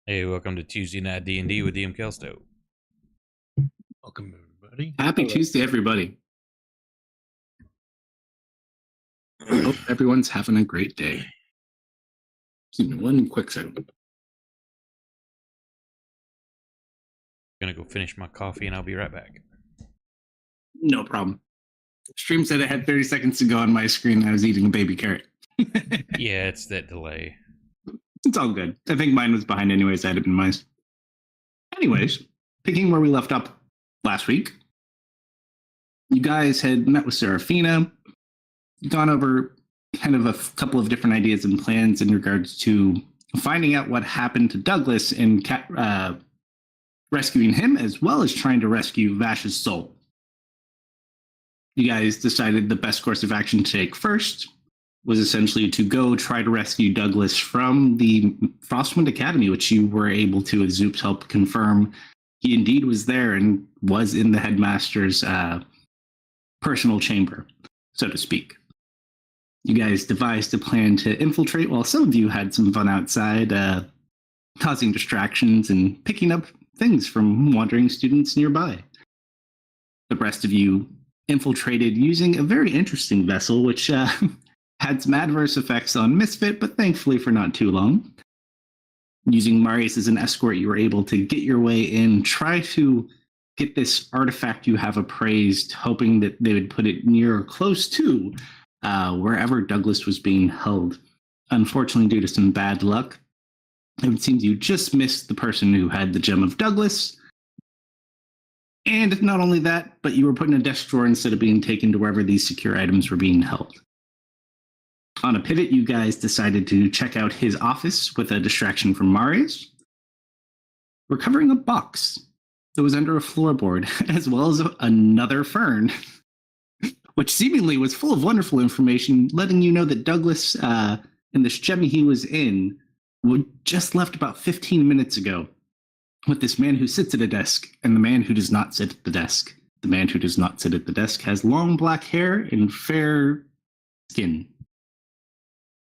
Hey, welcome to Tuesday Night D&D with DM Kalsto. Welcome, everybody. Happy Tuesday, everybody. Hope everyone's having a great day. Excuse me, one quick second. Gonna go finish my coffee and I'll be right back. No problem. Stream said it had 30 seconds to go on my screen. I was eating a baby carrot. Yeah, it's that delay. It's all good. I think mine was behind anyways. I had it in mind. Anyways, picking where we left up last week, you guys had met with Serafina, gone over kind of a couple of different ideas and plans in regards to finding out what happened to Douglas and rescuing him, as well as trying to rescue Vash's soul. You guys decided the best course of action to take first was essentially to go try to rescue Douglas from the Frostwind Academy, which you were able to, with Zoop's help, confirm he indeed was there and was in the headmaster's personal chamber, so to speak. You guys devised a plan to infiltrate while some of you had some fun outside, causing distractions and picking up things from wandering students nearby. The rest of you infiltrated using a very interesting vessel, which had some adverse effects on Misfit, but thankfully for not too long. Using Marius as an escort, you were able to get your way in, try to get this artifact you have appraised, hoping that they would put it near or close to wherever Douglas was being held. Unfortunately, due to some bad luck, it seems you just missed the person who had the gem of Douglas. And not only that, but you were put in a desk drawer instead of being taken to wherever these secure items were being held. On a pivot, you guys decided to check out his office with a distraction from Marius, recovering a box that was under a floorboard, as well as another fern, which seemingly was full of wonderful information, letting you know that Douglas and this gem he was in just left about 15 minutes ago with this man who sits at a desk and the man who does not sit at the desk. The man who does not sit at the desk has long black hair and fair skin.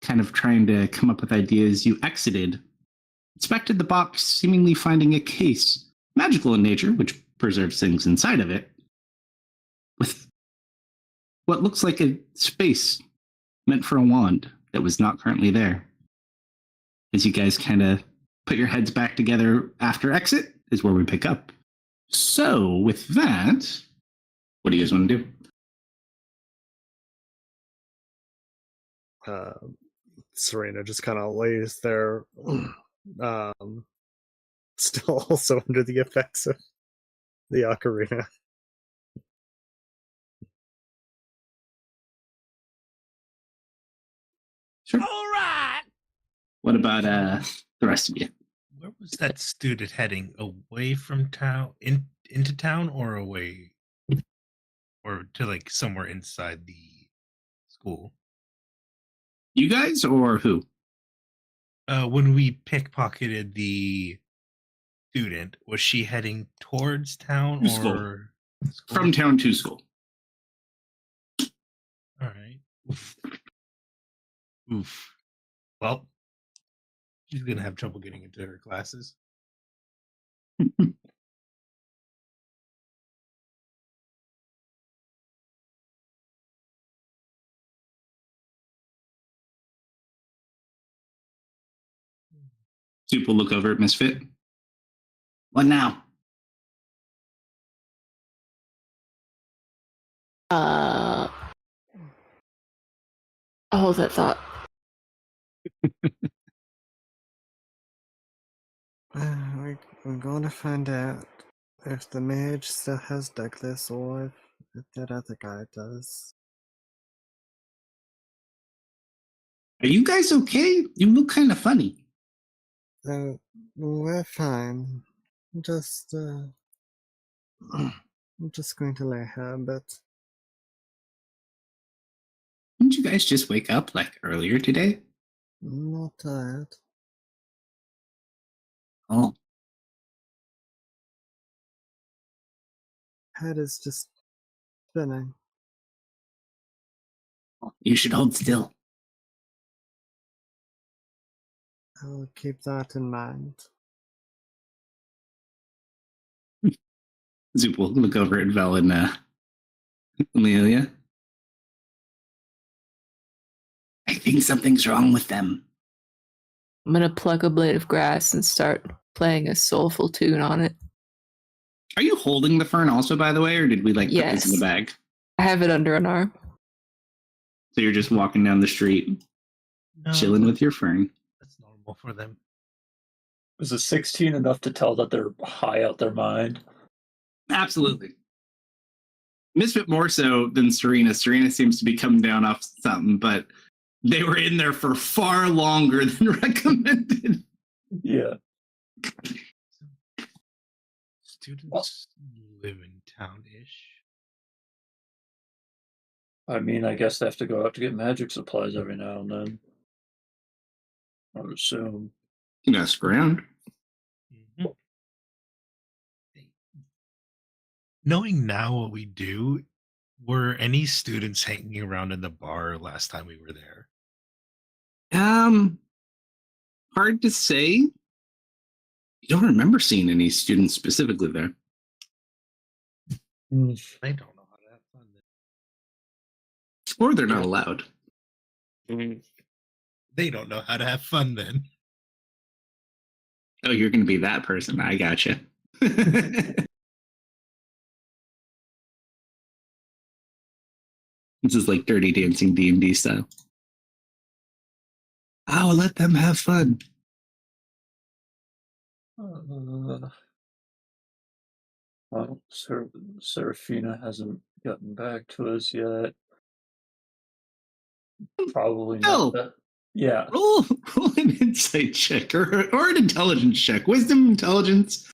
Kind of trying to come up with ideas, you exited, inspected the box, seemingly finding a case, magical in nature, which preserves things inside of it, with what looks like a space meant for a wand that was not currently there. As you guys kind of put your heads back together after exit is where we pick up. So with that, what do you guys want to do? Serena just kind of lays there, still also under the effects of the ocarina. Sure. All right. What about the rest of you? Where was that student heading? Away from town, into town, or away, or to like somewhere inside the school? You guys or who? When we pickpocketed the student, was she heading towards town To or school. school? From town to school. All right. Oof. Well, she's gonna have trouble getting into her classes. Soup will look over at Misfit. What now? Hold that thought. We're going to find out if the mage still has Douglas or if that other guy does. Are you guys okay? You look kind of funny. We're fine. Just, I'm just going to lay here a bit. Didn't you guys just wake up like earlier today? I'm not tired. Oh, Head is just spinning. you should hold still. I'll keep that in mind. Zoop will look over at Vel and Amelia. I think something's wrong with them. I'm gonna pluck a blade of grass and start playing a soulful tune on it. Are you holding the fern also, by the way, or did we put this in the Yes. bag? I have it under an arm. So you're just walking down the street, No, chilling with your fern. That's normal for them. Is a 16 enough to tell that they're high out their mind? Absolutely. Misfit more so than Serena. Serena seems to be coming down off something, but they were in there for far longer than recommended. Yeah. Students live in town-ish. I mean, I guess they have to go out to get magic supplies every now and then. I would assume. You ask around. Mhm. Knowing now what we do, were any students hanging around in the bar last time we were there? Hard to say. You don't remember seeing any students specifically there. They don't know how to have fun. Or they're not allowed. They don't know how to have fun then. Oh, you're going to be that person. I gotcha. This is like Dirty Dancing D&D style. I'll let them have fun. Well, Serafina hasn't gotten back to us yet. Probably not. Oh. That. Yeah. Roll an insight check or an intelligence check. Wisdom, intelligence,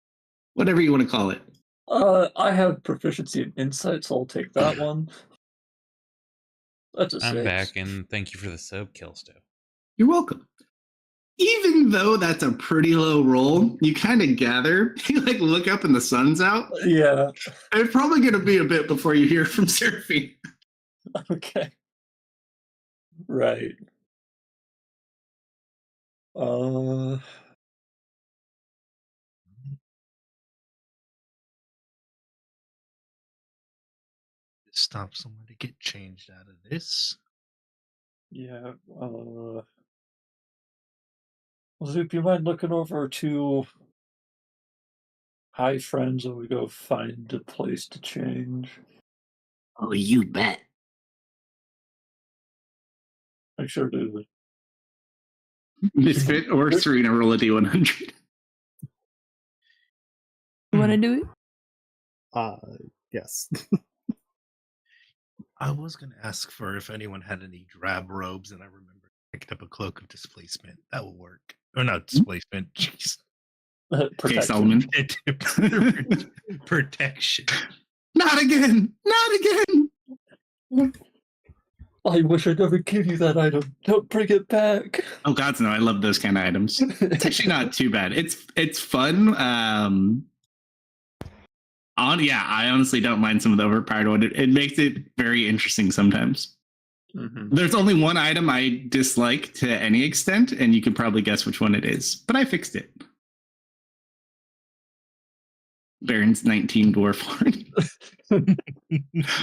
whatever you want to call it. I have proficiency in insight, so I'll take that one. That's a I'm 6. back, and thank you for the sub, Kalsto. You're welcome. Even though that's a pretty low roll, you kind of gather, you look up and the sun's out. Yeah. It's probably going to be a bit before you hear from Seraphine. Okay. Right. Stop someone to get changed out of this. Yeah. Zoop, you mind looking over to Hi Friends while we go find a place to change? Oh, you bet. Make sure to. Misfit or Serena roll a D100. You want to do it? Yes. I was going to ask for if anyone had any drab robes, and I remember I picked up a cloak of displacement. That will work. Or not displacement, jeez. Okay, Solomon. Protection. Not again! Not again! I wish I never gave you that item. Don't bring it back. Oh, gods, no. I love those kind of items. It's actually not too bad. It's fun. I honestly don't mind some of the overpowered one. It makes it very interesting sometimes. Mm-hmm. There's only one item I dislike to any extent, and you could probably guess which one it is. But I fixed it. Baron's 19 dwarf horn.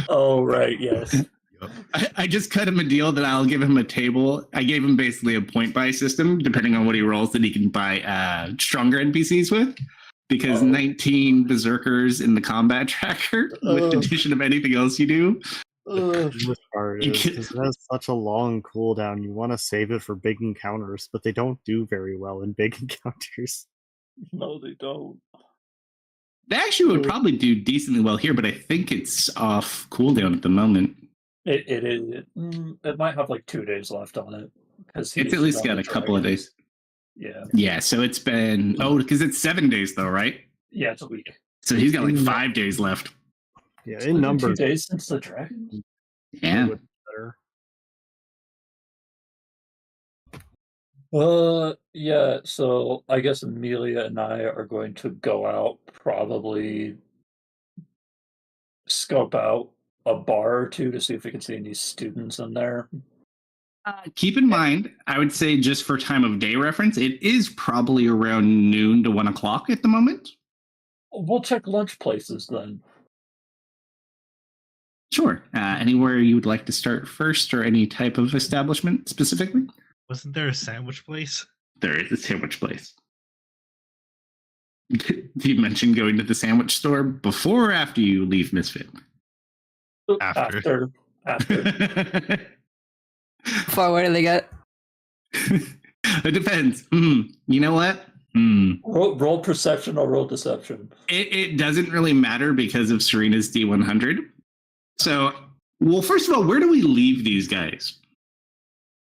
Oh, right, yes. I just cut him a deal that I'll give him a table. I gave him basically a point buy system, depending on what he rolls, that he can buy stronger NPCs with. Because 19 berserkers in the combat tracker, with the addition of anything else you do. The worst part is because it has such a long cooldown, you want to save it for big encounters, but they don't do very well in big encounters. No, they don't. They actually would probably do decently well here, but I think it's off cooldown at the moment. It is. It might have like 2 days left on it. It's at least got a couple of days. Yeah. Yeah, so it's been... Oh, because it's 7 days though, right? Yeah, it's a week. So he's got like 5 days left. Yeah, It's in been numbers. 2 days since the dragon. Yeah. It would be better. Yeah, so I guess Amelia and I are going to go out, probably scope out a bar or two to see if we can see any students in there. Keep in mind, I would say just for time of day reference, it is probably around noon to 1 o'clock at the moment. We'll check lunch places then. Sure. Anywhere you would like to start first, or any type of establishment specifically? Wasn't there a sandwich place? There is a sandwich place. Did you mention going to the sandwich store before or after you leave Misfit? After. After. Far away do they get? It depends. You know what? Roll perception or roll deception. It doesn't really matter because of Serena's D100. So, well, first of all, where do we leave these guys?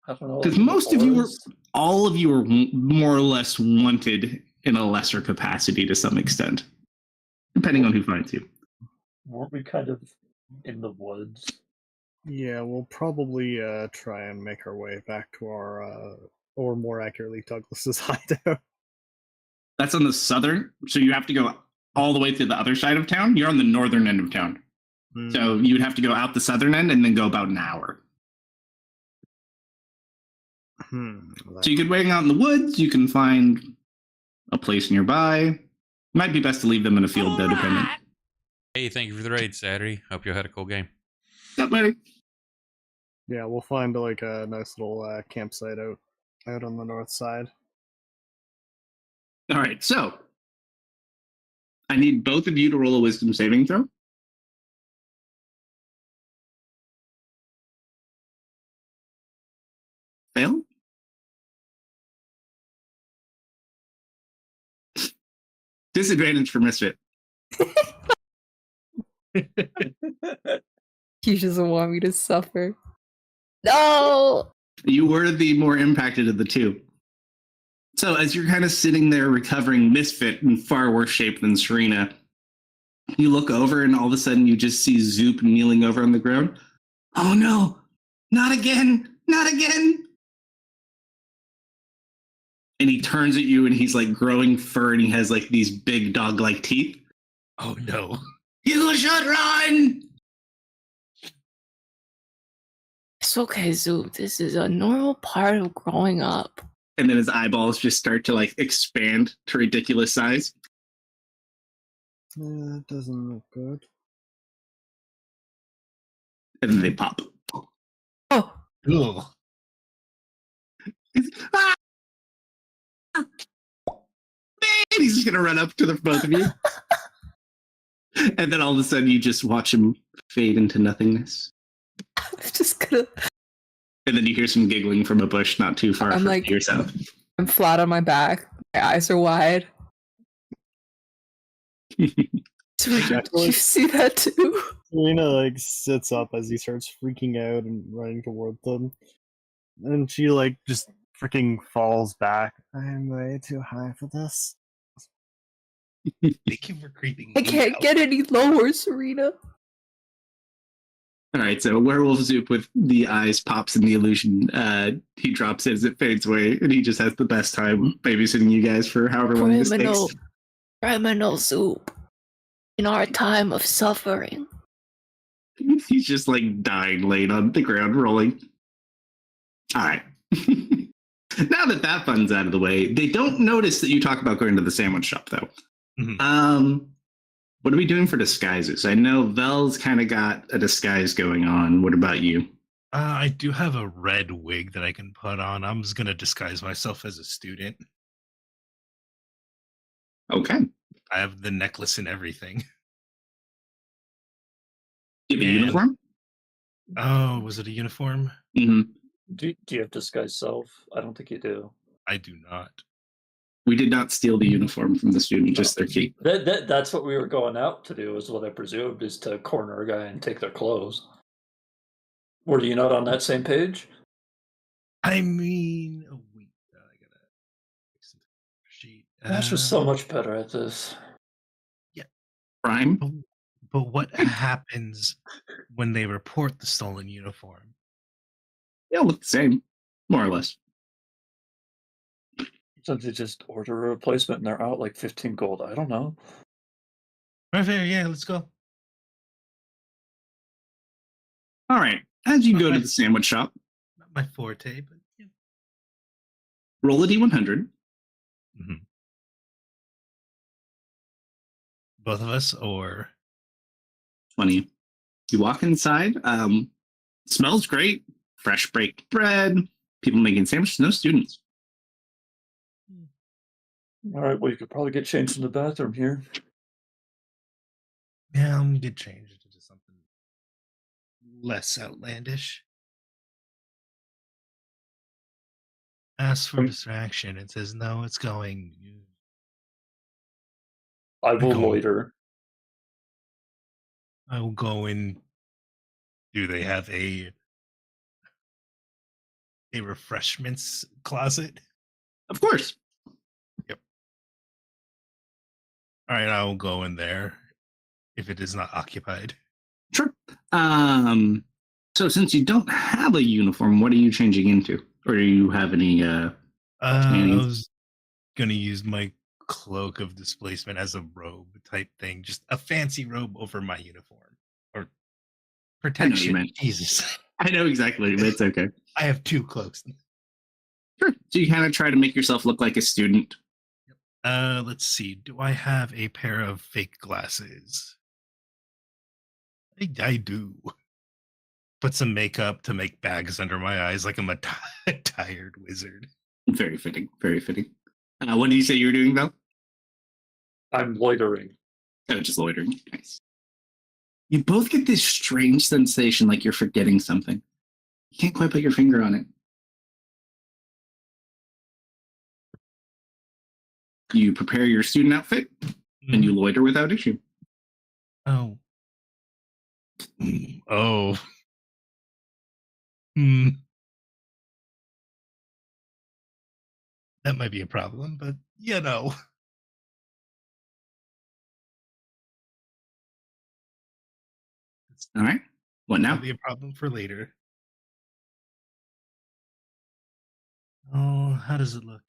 I don't know. Because most of you were, all of you are more or less wanted in a lesser capacity to some extent, depending on who finds you. Weren't we kind of in the woods? Yeah, we'll probably try and make our way back to our, or more accurately, Douglas's hideout. That's on the southern, so you have to go all the way to the other side of town. You're on the northern end of town. So you would have to go out the southern end and then go about an hour. So you could wait out in the woods. You can find a place nearby. Might be best to leave them in a field, though, depending. Hey, thank you for the raid, Saturday. Hope you had a cool game. Not buddy. Yeah, we'll find like a nice little campsite out on the north side. All right, so I need both of you to roll a wisdom saving throw. Fail? Disadvantage for Misfit. He doesn't want me to suffer. No! You were the more impacted of the two. So as you're kind of sitting there recovering, Misfit in far worse shape than Serena, you look over and all of a sudden you just see Zoop kneeling over on the ground. Oh no, not again, not again. And he turns at you and he's like growing fur and he has like these big dog-like teeth. Oh no. You should run! It's okay, Zoop. This is a normal part of growing up. And then his eyeballs just start to like expand to ridiculous size. That doesn't look good. And then they pop. Oh! Ugh. Ah! And he's just gonna run up to the both of you. And then all of a sudden you just watch him fade into nothingness. I'm just gonna... And then you hear some giggling from a bush not too far I'm from like- yourself. I'm flat on my back. My eyes are wide. Yeah, Did you see that too? Serena like sits up as he starts freaking out and running toward them. And she like just freaking falls back. I'm way too high for this. Thank you for creeping I me can't out. get any lower, Serena. All right, so Werewolf Zoop with the eyes pops in the illusion. He drops it as it fades away, and he just has the best time babysitting you guys for however long this takes. Criminal Zoop. In our time of suffering. He's just like dying, laying on the ground, rolling. All right. Now that fun's out of the way, they don't notice that you talk about going to the sandwich shop, though. Mhm. What are we doing for disguises? I know Vel's kind of got a disguise going on. What about you? I do have a red wig that I can put on. I'm just gonna disguise myself as a student. Okay. I have the necklace and everything. You have a And- uniform? Oh, was it a uniform? Mm-hmm. Do you have disguise self? I don't think you do. I do not. We did not steal the uniform from the student, just their key. That's what we were going out to do, is what I presumed, is to corner a guy and take their clothes. Were you not on that same page? I mean, oh, wait, I gotta fix the sheet. Ash was so much better at this. Prime? But what happens when they report the stolen uniform? They all look the same, more or less. Sometimes they just order a replacement and they're out like 15 gold. I don't know. Right there, yeah, let's go. All right. As you go to Okay. the sandwich shop, Not my forte, but yeah. roll a D100. Both of us, or 20. You walk inside. Smells great. Fresh baked bread. People making sandwiches. No students. All right, well, you could probably get changed in the bathroom here. yeah, I'm gonna get changed into something less outlandish. Ask for distraction. It says no. It's going. I will Go. loiter. I will go in. Do they have a refreshments closet? Of course. All right, I will go in there if it is not occupied. Sure. So since you don't have a uniform, what are you changing into? Or do you have any I shenanigans? was gonna use my cloak of displacement as a robe type thing, just a fancy robe over my uniform or protection. meant. Jesus, I know exactly, but it's okay. I have 2 cloaks. Sure. So you kind of try to make yourself look like a student. Let's see. Do I have a pair of fake glasses? I do. Put some makeup to make bags under my eyes like I'm a tired wizard. Very fitting. Very fitting. What did you say you were doing, though? I'm loitering. Oh, just loitering. Nice. You both get this strange sensation like you're forgetting something. You can't quite put your finger on it. You prepare your student outfit and you loiter without issue. Oh. Oh. Hmm. That might be a problem, but you know. All right. What now? That'll be a problem for later. Oh, how does it look?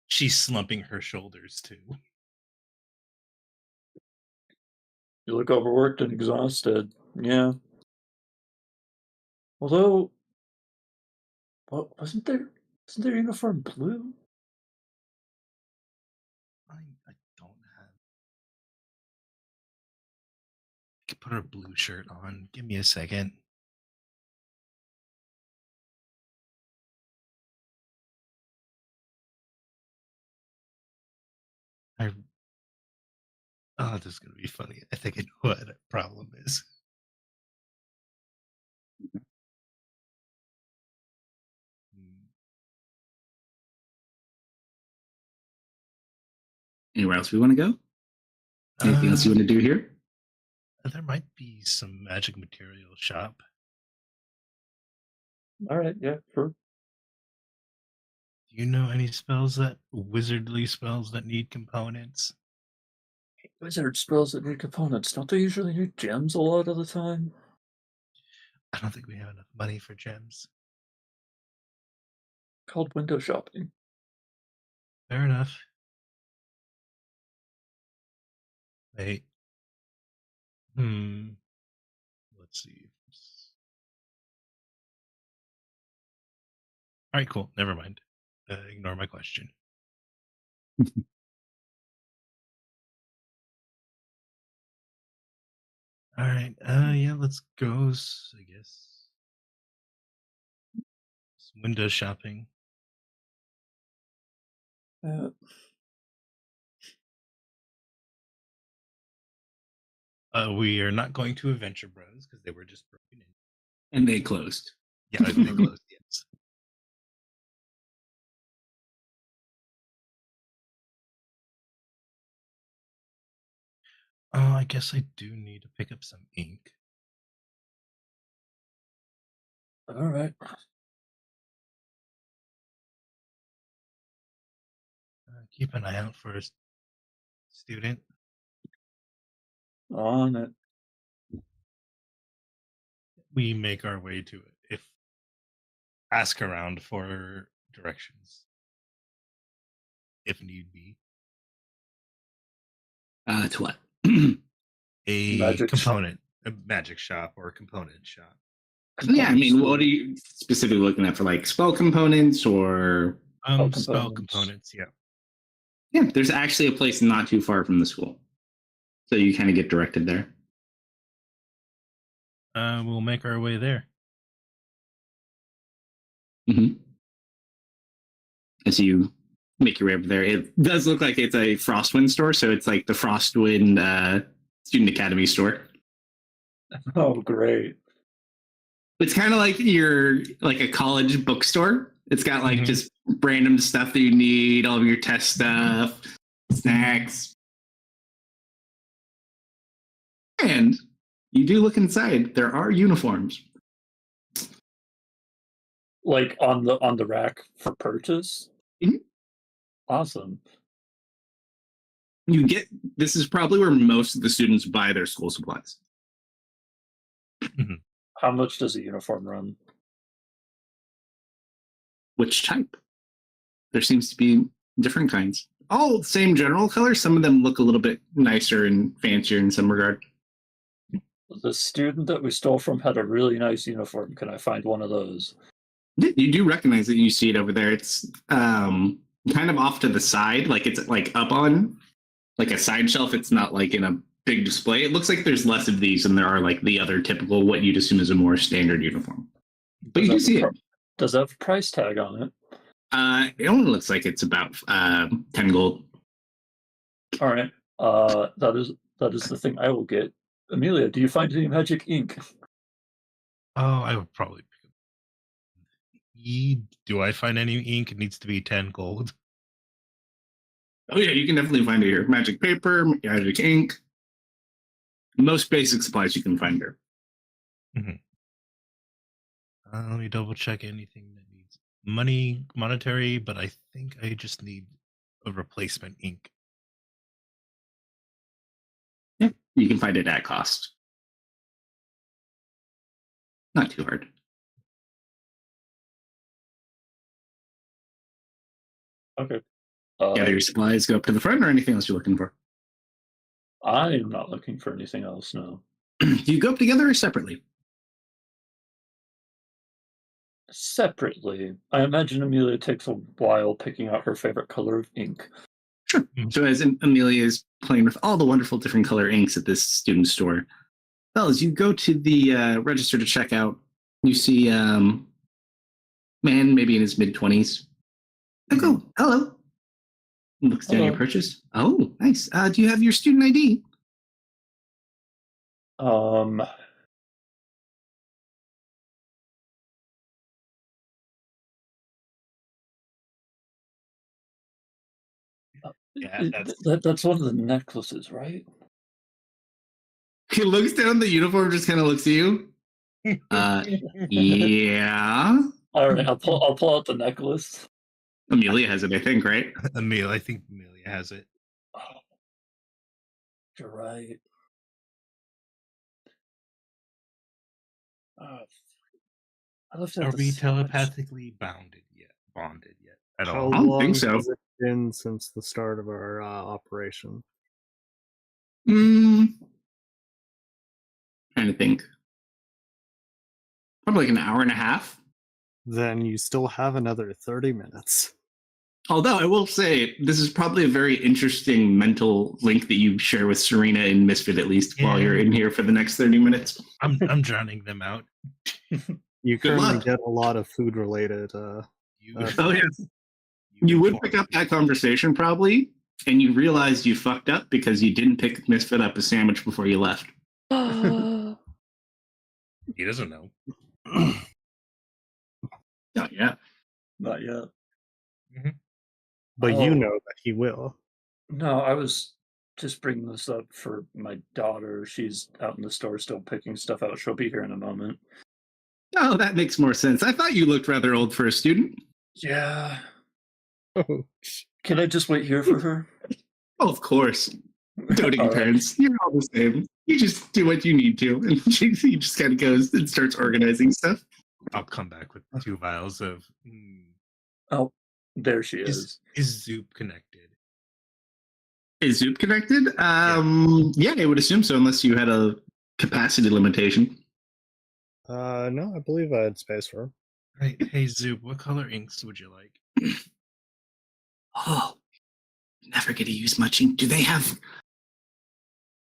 She's slumping her shoulders too. You look overworked and exhausted. Yeah. Although, what wasn't their uniform blue? I don't have. I could put her blue shirt on. Give me a second. Oh, this is gonna be funny. I think I know what the problem is. Anywhere else we want to go? Anything else you want to do here? There might be some magic material shop. All right, yeah, sure. Do you know any wizardly spells that need components? Wizard spells that need components. Don't they usually need gems a lot of the time? I don't think we have enough money for gems. Called window shopping. Fair enough. Wait. Let's see. All right, cool. Never mind. Ignore my question. All right. Yeah, let's go. I guess. Some window shopping. We are not going to Adventure Bros because they were just broken in. And they closed. Yeah, they closed. Yes. Oh, I guess I do need to pick up some ink. All right. Keep an eye out for a student. On it. We make our way to it. If ask around for directions, if need be. To what? A Magic component, a magic shop or a component shop. Yeah, I mean, what are you specifically looking at for like spell components or Spell components. Yeah. Yeah, there's actually a place not too far from the school, so you kind of get directed there. We'll make our way there. Mm-hmm. As you make your way over there, it does look like it's a Frostwind store, so it's like the Frostwind Student Academy store. Oh, great. It's kind of like a college bookstore. It's got like Mhm. just random stuff that you need, all of your test stuff, snacks. And you do look inside. There are uniforms. Like on the rack for purchase? Mhm. Awesome. This is probably where most of the students buy their school supplies. How much does a uniform run? Which type? There seems to be different kinds. All the same general color. Some of them look a little bit nicer and fancier in some regard. The student that we stole from had a really nice uniform. Can I find one of those? You do recognize it. You see it over there. It's kind of off to the side, like it's like up on like a side shelf. It's not like in a big display. It looks like there's less of these than there are like the other typical, what you'd assume is a more standard uniform. But you do see it. Does that have a price tag on it? It only looks like it's about 10 gold. All right. That is the thing I will get. Amelia, do you find any magic ink? Oh, I would probably pick up. Do I find any ink? It needs to be 10 gold. Oh yeah, you can definitely find it here. Magic paper, magic ink. Most basic supplies you can find here. Let me double check anything that needs monetary, but I think I just need a replacement ink. Yeah, you can find it at cost. Not too hard. Okay. Gather your supplies, go up to the front, or anything else you're looking for? I am not looking for anything else, no. Do you go up together or separately? Separately. I imagine Amelia takes a while picking out her favorite color of ink. Sure. So as Amelia is playing with all the wonderful different color inks at this student store, well, as you go to the register to check out, you see man maybe in his mid-20s. Oh, hello. Looks down your purchase. Oh, nice. Do you have your student ID? Yeah, that's one of the necklaces, right? He looks down the uniform, just kind of looks at you. Yeah. All right, I'll pull out the necklace. Amelia has it, I think, right? I think Amelia has it. Oh, you're right. Are we telepathically bonded yet? At How all? I don't long think so. has it been since the start of our operation? Trying to think. Probably like an hour and a half. Then you still have another 30 minutes. Although I will say, this is probably a very interesting mental link that you share with Serena and Misfit, at least while you're in here for the next 30 minutes. I'm drowning them out. You Good currently luck. get a lot of food related. Oh, yeah. You would pick up that conversation probably, and you realized you fucked up because you didn't pick Misfit up a sandwich before you left. He doesn't know. Not yet. Not yet. But you know that he will. No, I was just bringing this up for my daughter. She's out in the store still picking stuff out. She'll be here in a moment. Oh, that makes more sense. I thought you looked rather old for a student. Yeah. Oh, Can I just wait here for her? Oh, of course. Doting All right. parents. You're all the same. You just do what you need to. And he just kind of goes and starts organizing stuff. I'll come back with 2 vials of. Oh, there she is. Is Zoop connected? Is Zoop connected? Yeah, I would assume so, unless you had a capacity limitation. no, I believe I had space for him. Hey Zoop, what color inks would you like? Oh, never get to use much ink. Do they have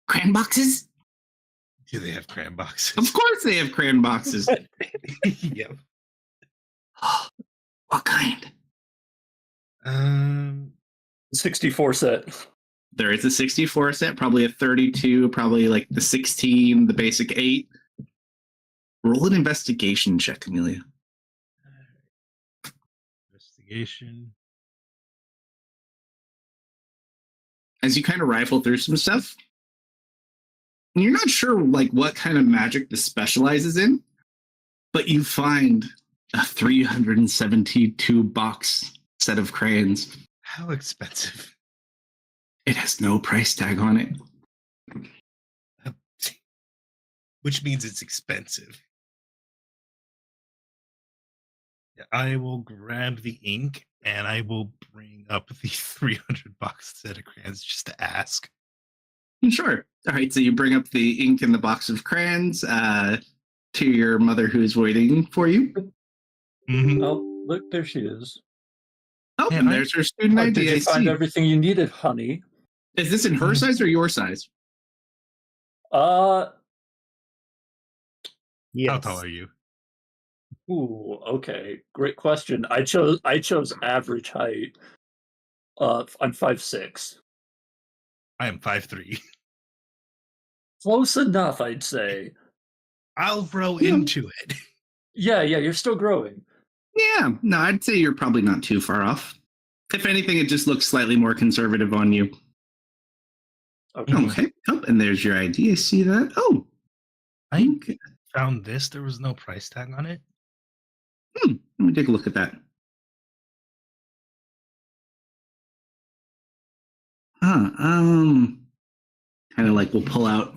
crayon boxes? Do they have crayon boxes? Of course they have crayon boxes. Yep. What kind? 64 set. There is a 64 set, probably a 32, probably like the 16, the basic 8. Roll an investigation check, Amelia. Investigation. As you kind of rifle through some stuff, and you're not sure like what kind of magic this specializes in, but you find a 372 box set of crayons. How expensive? It has no price tag on it. Which means it's expensive. I will grab the ink and I will bring up the 300 box set of crayons just to ask. Sure. All right. So you bring up the ink in the box of crayons to your mother who's waiting for you. Mhm. Oh, look, there she is. Oh, Yeah, and I- there's her student Oh, ID. did I you find see. everything you needed, honey? Is this in her size or your size? Yes. How tall are you? Ooh, okay. Great question. I chose average height. I'm 5'6". I am 5'3". Close enough, I'd say. I'll grow Yeah. into it. Yeah, you're still growing. Yeah. No, I'd say you're probably not too far off. If anything, it just looks slightly more conservative on you. Okay. Okay. Oh, and there's your ID. I see that. Oh. I Okay. found this. There was no price tag on it. Let me take a look at that. Huh. Kind of like we'll pull out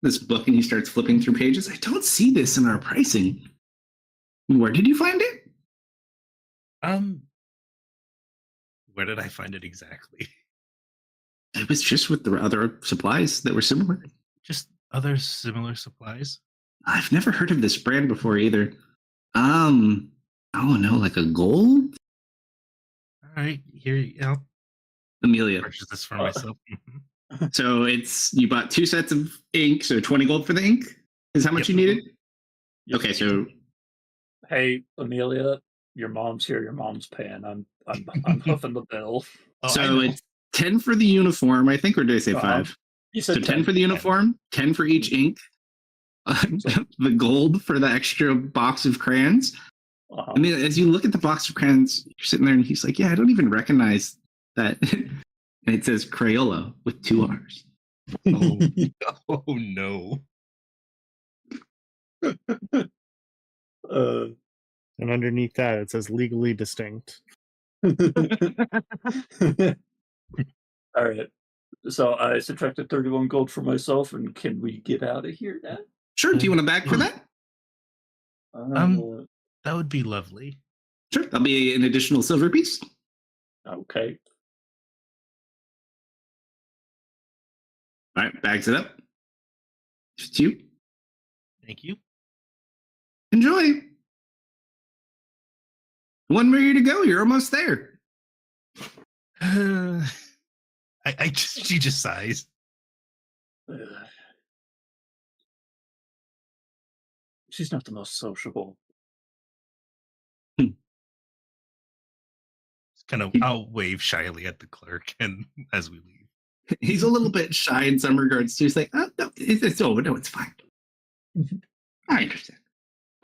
this book and he starts flipping through pages. I don't see this in our pricing. Where did you find it? Where did I find it exactly? It was just with the other supplies that were similar. Just other similar supplies. I've never heard of this brand before either. Oh no, like a gold? All right, here I'll Amelia. purchase this for myself. So it's you bought 2 sets of ink, so 20 gold for the ink is how much Yep. you needed? Yep. Okay, so Hey, Amelia, your mom's here. Your mom's paying. I'm hoofing the bill. Oh, I so know. it's 10 for the uniform, I think, or did I say Uh-huh. 5? You So said 10 for the uniform, 10 for each ink, the gold for the extra box of crayons. Uh-huh. I mean, as you look at the box of crayons, you're sitting there and he's like, yeah, I don't even recognize that. And it says Crayola with 2 R's. Oh no. And underneath that, it says legally distinct. All right. So I subtracted 31 gold for myself, and can we get out of here now? Sure. Do you want a bag for that? That would be lovely. Sure. That'll be an additional silver piece. Okay. All right. Bags it up. Just you. Thank you. Enjoy. One more year to go. You're almost there. She just sighs. She's not the most sociable. Kind of, I'll wave shyly at the clerk and as we leave. He's a little bit shy in some regards too. He's like, oh, no, it's fine. I understand.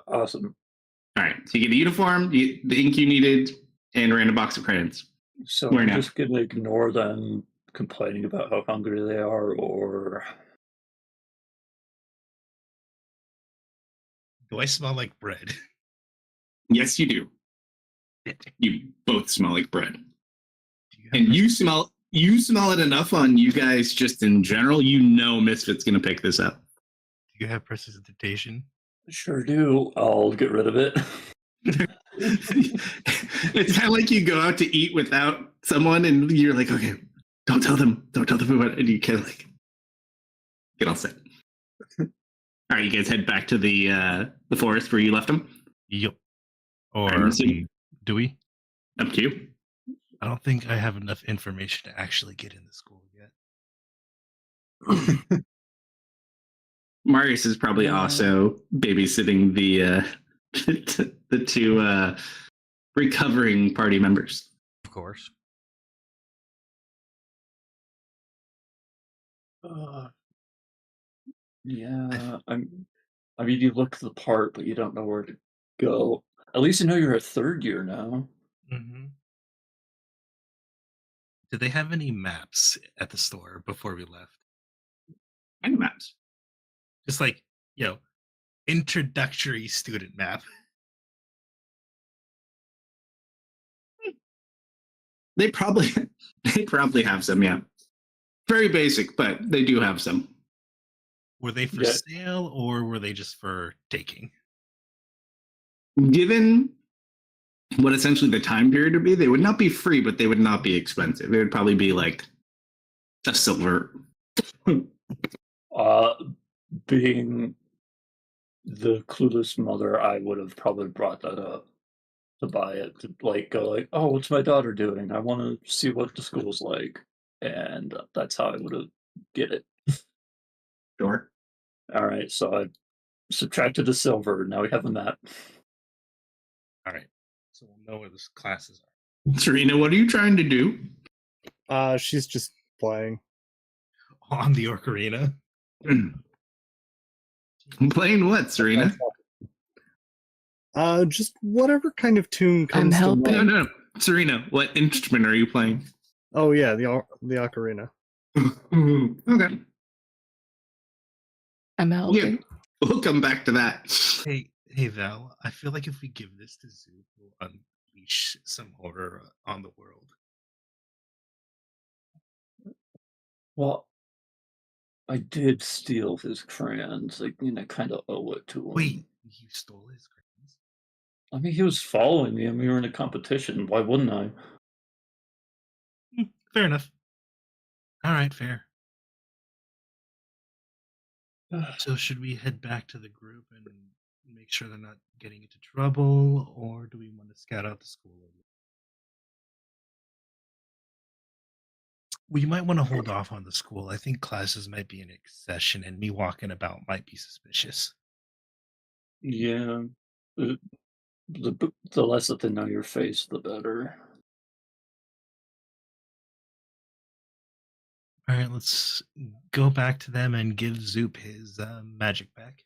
Awesome. All right. So you get the uniform, the ink you needed, and a random box of crayons. So Where I'm now? just gonna ignore them complaining about how hungry they are, or Do I smell like bread? Yes, you do. You both smell like bread. Do you have And pres- you smell it enough on you guys just in general. You know Misfit's going to pick this up. do you have precipitation? sure do. I'll get rid of it. It's kind of like you go out to eat without someone and you're like, okay, don't tell them about it. And you kind of like get all set. All right, you guys head back to the forest where you left them. Yep. Or I'm assuming- do we? Up to you. I don't think I have enough information to actually get in the school yet. Marius is probably also babysitting the the two recovering party members. Of course. Yeah, I mean, you look the part, but you don't know where to go. At least you know you're a third year now. Mm-hmm. Did they have any maps at the store before we left? And maps. Just like, introductory student map. They probably have some, yeah. Very basic, but they do have some. Were they for Yeah. sale or were they just for taking? Given what essentially the time period would be, they would not be free, but they would not be expensive. It would probably be like a silver. Being the clueless mother, I would have probably brought that up to buy it. To go like, oh, what's my daughter doing? I want to see what the school's like, and that's how I would have get it. Sure. All right, so I subtracted the silver. Now we have a map. All right. So we'll know where the classes are. Serena, what are you trying to do? She's just playing. On the Ocarina. Playing what, Serena? Just whatever kind of tune I'm comes to helping. mind. No. Serena, what instrument are you playing? Oh yeah, the ocarina. Okay. I'm helping. We'll come back to that. Hey, Val. I feel like if we give this to Zoop, we'll unleash some horror on the world. Well, I did steal his crayons. I kind of owe it to him. Wait, you stole his crayons? I mean, he was following me, and we were in a competition. Why wouldn't I? Fair enough. All right, fair. So should we head back to the group and make sure they're not getting into trouble, or do we want to scout out the school? We might want to hold off on the school. I think classes might be in session, and me walking about might be suspicious. Yeah. The less that they know your face, the better. All right, let's go back to them and give Zoop his magic back.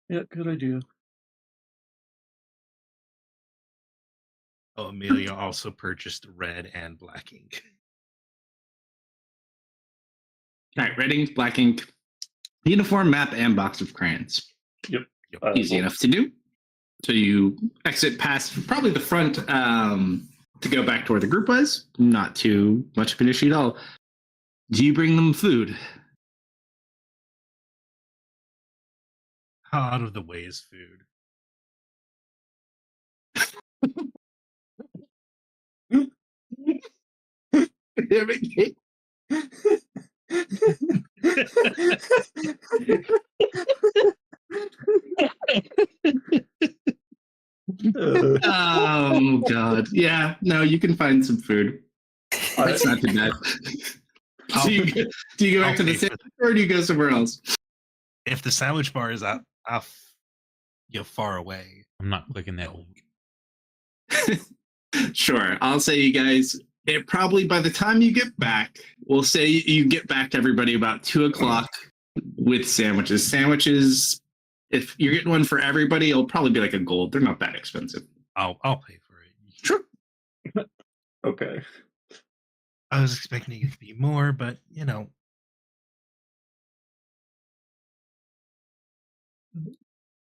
Yeah, good idea. Oh, Amelia also purchased red and black ink. All right, red ink, black ink, uniform, map, and box of crayons. Yep. Easy enough to do. So you exit past probably the front to go back to where the group was. Not too much of an issue at all. Do you bring them food? How out of the way is food? Oh God! Yeah, no, you can find some food. That's not too bad. Do you go back to the same or do you go somewhere else? If the sandwich bar is out far away. I'm not clicking that link. Sure, I'll say you guys. It probably by the time you get back, we'll say you get back to everybody about 2:00 with sandwiches. Sandwiches, if you're getting one for everybody, it'll probably be like a gold. They're not that expensive. I'll pay for it. Sure. Okay. I was expecting it to be more, but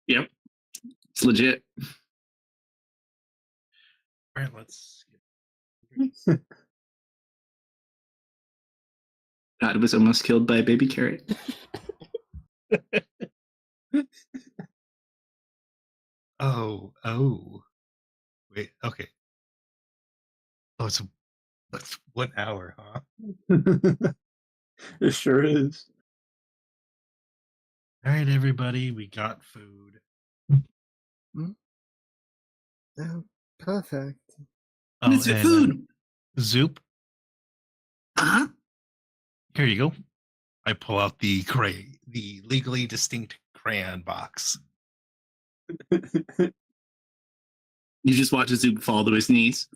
Yep, it's legit. All right, let's. God was almost killed by a baby carrot. Oh. Wait, okay. Oh, that's 1 hour, huh? It sure is. All right, everybody, we got food. Oh, perfect. Oh, It's your and food. Zoop, Uh-huh. here you go. I pull out the legally distinct crayon box. You just watch Zoop fall to his knees.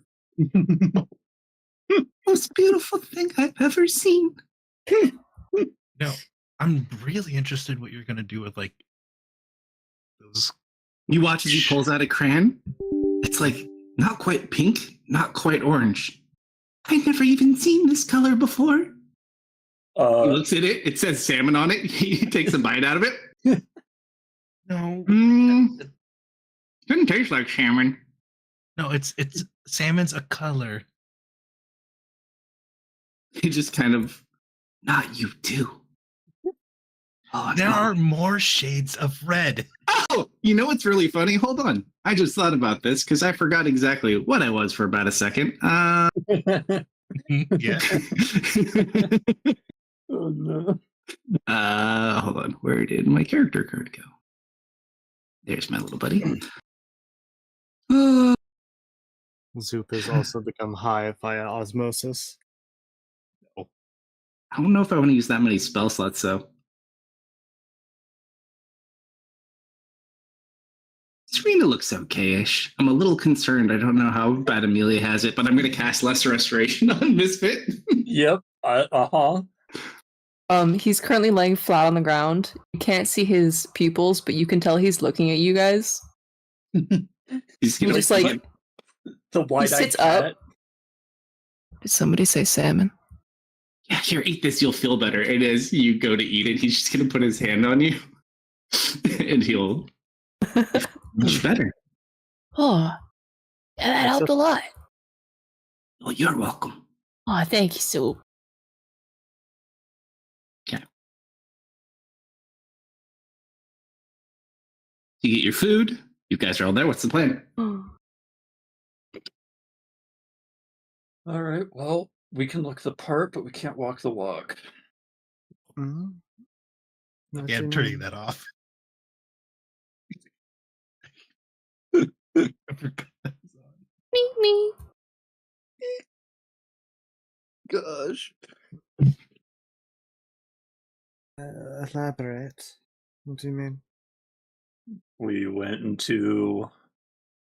Most beautiful thing I've ever seen. No, I'm really interested what you're gonna do with like those. You watch as he pulls out a crayon. It's like not quite pink, not quite orange. I've never even seen this color before. He looks at it. It says salmon on it. He takes a bite out of it. No, Doesn't taste like salmon. no, it's salmon's a color. He just kind of, not you too. Oh, There no. are more shades of red. Oh, you know what's really funny? Hold on. I just thought about this because I forgot exactly what I was for about a second. Yeah. Oh no. Hold on. Where did my character card go? There's my little buddy. Zoop has also become high via osmosis. I don't know if I want to use that many spell slots, though. Serena looks okay-ish. I'm a little concerned. I don't know how bad Amelia has it, but I'm going to cast Lesser Restoration on Misfit. Yep. He's currently laying flat on the ground. You can't see his pupils, but you can tell he's looking at you guys. He's He gonna just like the wide-eyed sits cat. up. Did somebody say salmon? Yeah, here, eat this. You'll feel better. And as you go to eat it, he's just going to put his hand on you, and he'll much better. Oh, yeah, that helped a lot. Oh, you're welcome. Oh, thank you, Soup. Okay. You get your food. You guys are all there. What's the plan? All right. Well, we can look the part, but we can't walk the walk. Mm-hmm. Yeah, I'm turning that off. I forgot that was on. Me, me. Gosh. Elaborate. What do you mean? We went into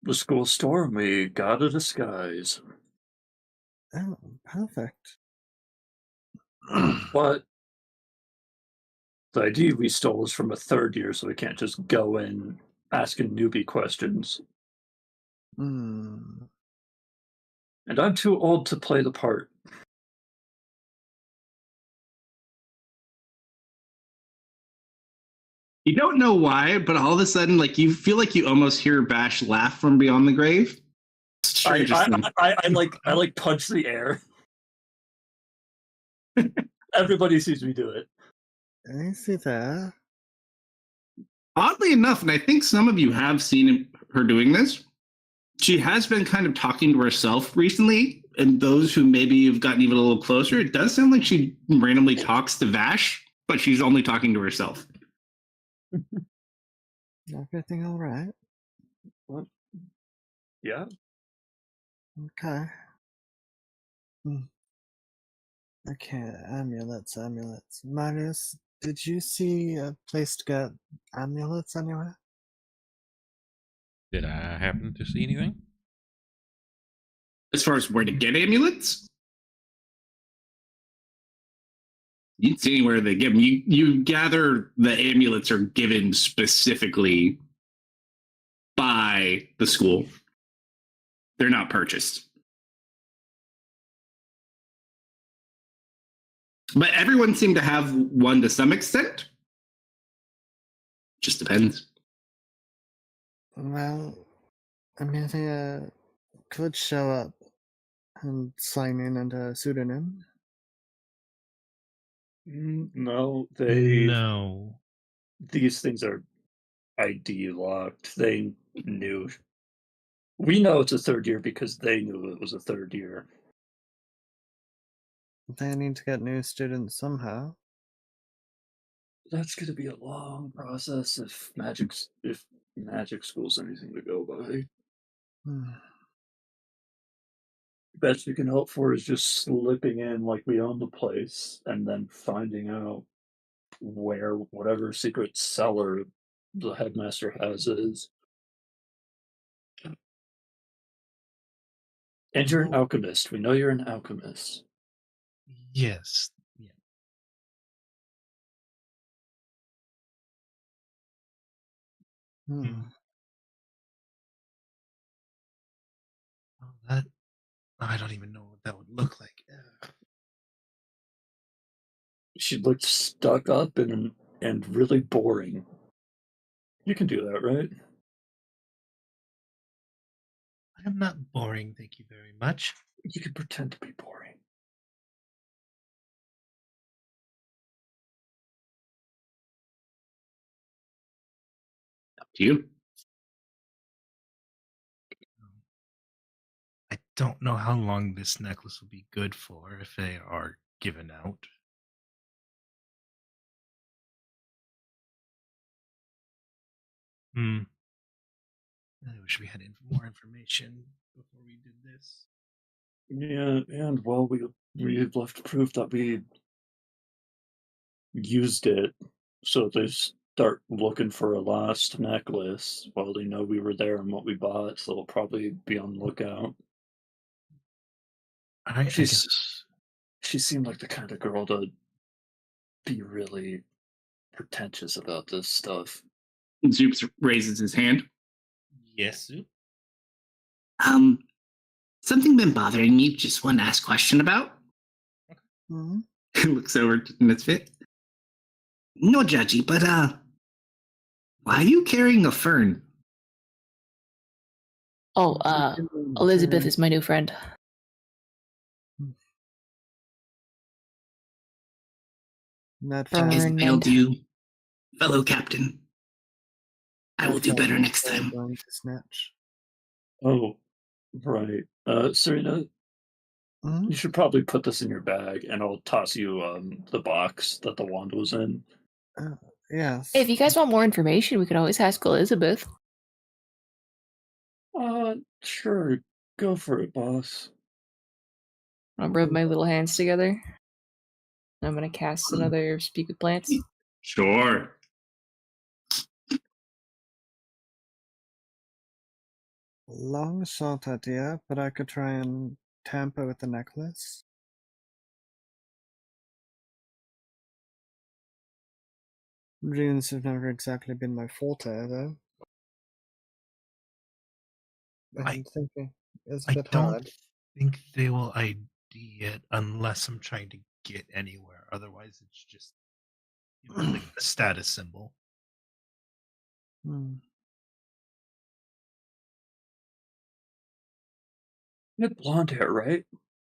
the school store and we got a disguise. Oh, perfect. But the ID we stole was from a third year, so we can't just go in asking newbie questions. Hmm. And I'm too old to play the part. You don't know why, but all of a sudden, like you feel like you almost hear Bash laugh from beyond the grave. I like punch the air. Everybody sees me do it. I see that. Oddly enough, and I think some of you have seen her doing this, she has been kind of talking to herself recently, and those who maybe have gotten even a little closer, it does sound like she randomly talks to Vash, but she's only talking to herself. Everything all right? What? Yeah. Okay. Okay, amulets. Marius, did you see a place to get amulets anywhere? Did I happen to see anything? As far as where to get amulets, you didn't see anywhere they give them. You gather the amulets are given specifically by the school. They're not purchased. But everyone seemed to have one to some extent. Just depends. Well, Amelia could show up and sign in under a pseudonym. No, No. these things are ID locked. They knew. We know it's a third year because they knew it was a third year. They need to get new students somehow. That's going to be a long process if magic school's anything to go by. best we can hope for is just slipping in like we own the place and then finding out where whatever secret cellar the headmaster has is. And you're an alchemist. We know you're an alchemist. Yes. Yeah. Hmm. Well, that I don't even know what that would look like. She looked stuck up and really boring. You can do that, right? I am not boring, thank you very much. You can pretend to be boring. Up to you. I don't know how long this necklace will be good for if they are given out. Hmm. I wish we had more information before we did this. Yeah, and well, we left proof that we used it, so they start looking for a lost necklace. Well, they know we were there and what we bought, so they'll probably be on the lookout. I She's guess. she seemed like the kind of girl to be really pretentious about this stuff. Zoops raises his hand. Yes, Sue? Um, something been bothering me. Just one last question about. Hmm. Looks over to Misfit. No judgy, but why are you carrying a fern? Oh, Elizabeth is my new friend. Not Fern. Has fast. failed you, fellow captain. I will do better next time. Going to snatch. Oh, right. Serena, Hmm? you should probably put this in your bag, and I'll toss you the box that the wand was in. Yes. Hey, if you guys want more information, we could always ask Elizabeth. Sure. Go for it, boss. I'll rub my little hands together. I'm gonna cast another Speak with Plants. Sure. Long shot idea, but I could try and tamper with the necklace. Runes have never exactly been my forte, though. I'm thinking it's a I bit don't hard. think they will ID it unless I'm trying to get anywhere. Otherwise, it's just like a status symbol. Hmm. You had blonde hair, right?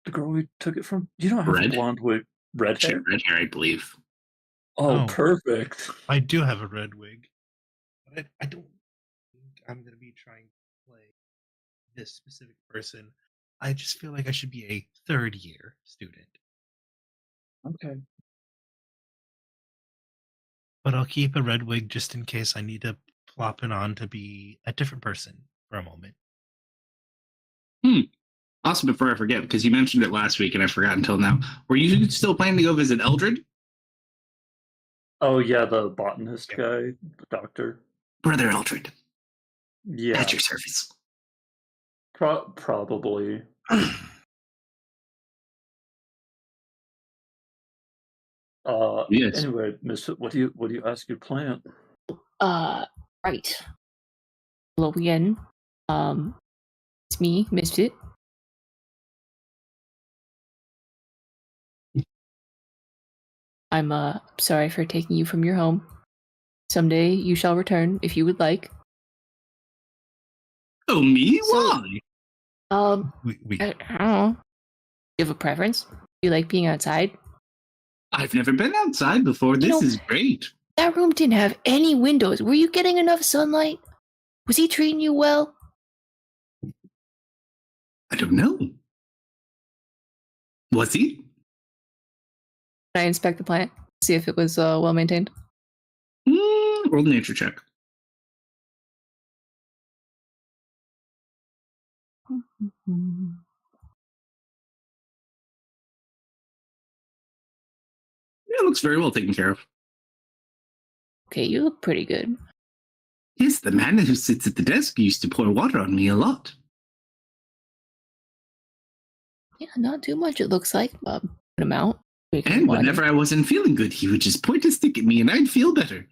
The girl we took it from? You don't have Red? a blonde wig. Red She hair? had red hair, I believe. Oh, Oh. perfect. I do have a red wig. But I don't think I'm going to be trying to play this specific person. I just feel like I should be a third year student. Okay. But I'll keep a red wig just in case I need to plop it on to be a different person for a moment. Also, before I forget, because you mentioned it last week and I forgot until now, were you still planning to go visit Eldred? Oh, yeah, the botanist Yep. guy, the doctor. Brother Eldred, Yeah, at your service. probably. Yes. Anyway, Miss, what do you ask your plant? Right. Hello again. It's me, Misfit. I'm sorry for taking you from your home. Someday you shall return if you would like. Oh, me? So- Why? We I don't know. You have a preference? You like being outside? I've never been outside before. You This know- is great. That room didn't have any windows. Were you getting enough sunlight? Was he treating you well? I don't know. Was he? Can I inspect the plant? See if it was well maintained? Roll a nature check. looks very well taken care of. Okay, you look pretty good. Yes, the man who sits at the desk used to pour water on me a lot. Yeah, not too much. It looks like good amount. And whenever I wasn't feeling good, he would just point a stick at me and I'd feel better.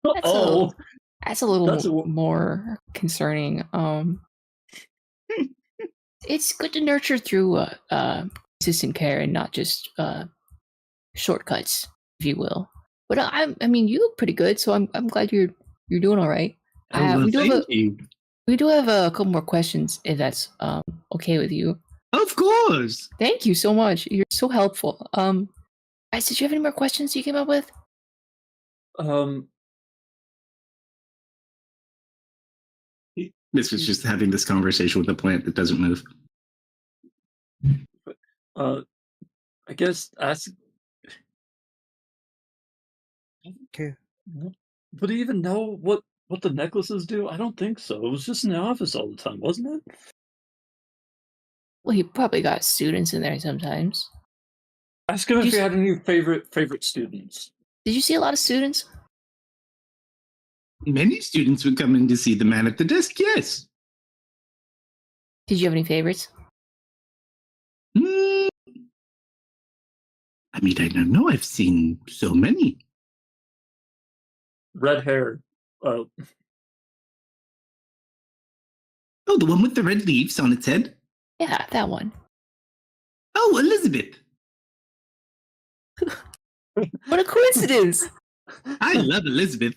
That's a little more concerning. It's good to nurture through consistent care and not just shortcuts, if you will. But I mean, you look pretty good, so I'm glad you're doing all right. Thank you. We do have a couple more questions, if that's okay with you. Of course. Thank you so much. You're so helpful. Guys, did you have any more questions you came up with? This was just having this conversation with a plant that doesn't move. I guess ask. Okay. Would he even know what the necklaces do? I don't think so. It was just in the office all the time, wasn't it? Well, he probably got students in there sometimes. Ask him if he had any favorite students. Did you see a lot of students? Many students would come in to see the man at the desk, yes. Did you have any favorites? I mean, I don't know. I've seen so many. Red hair. Oh, the one with the red leaves on its head? Yeah, that one. Oh, Elizabeth. What a coincidence! I love Elizabeth.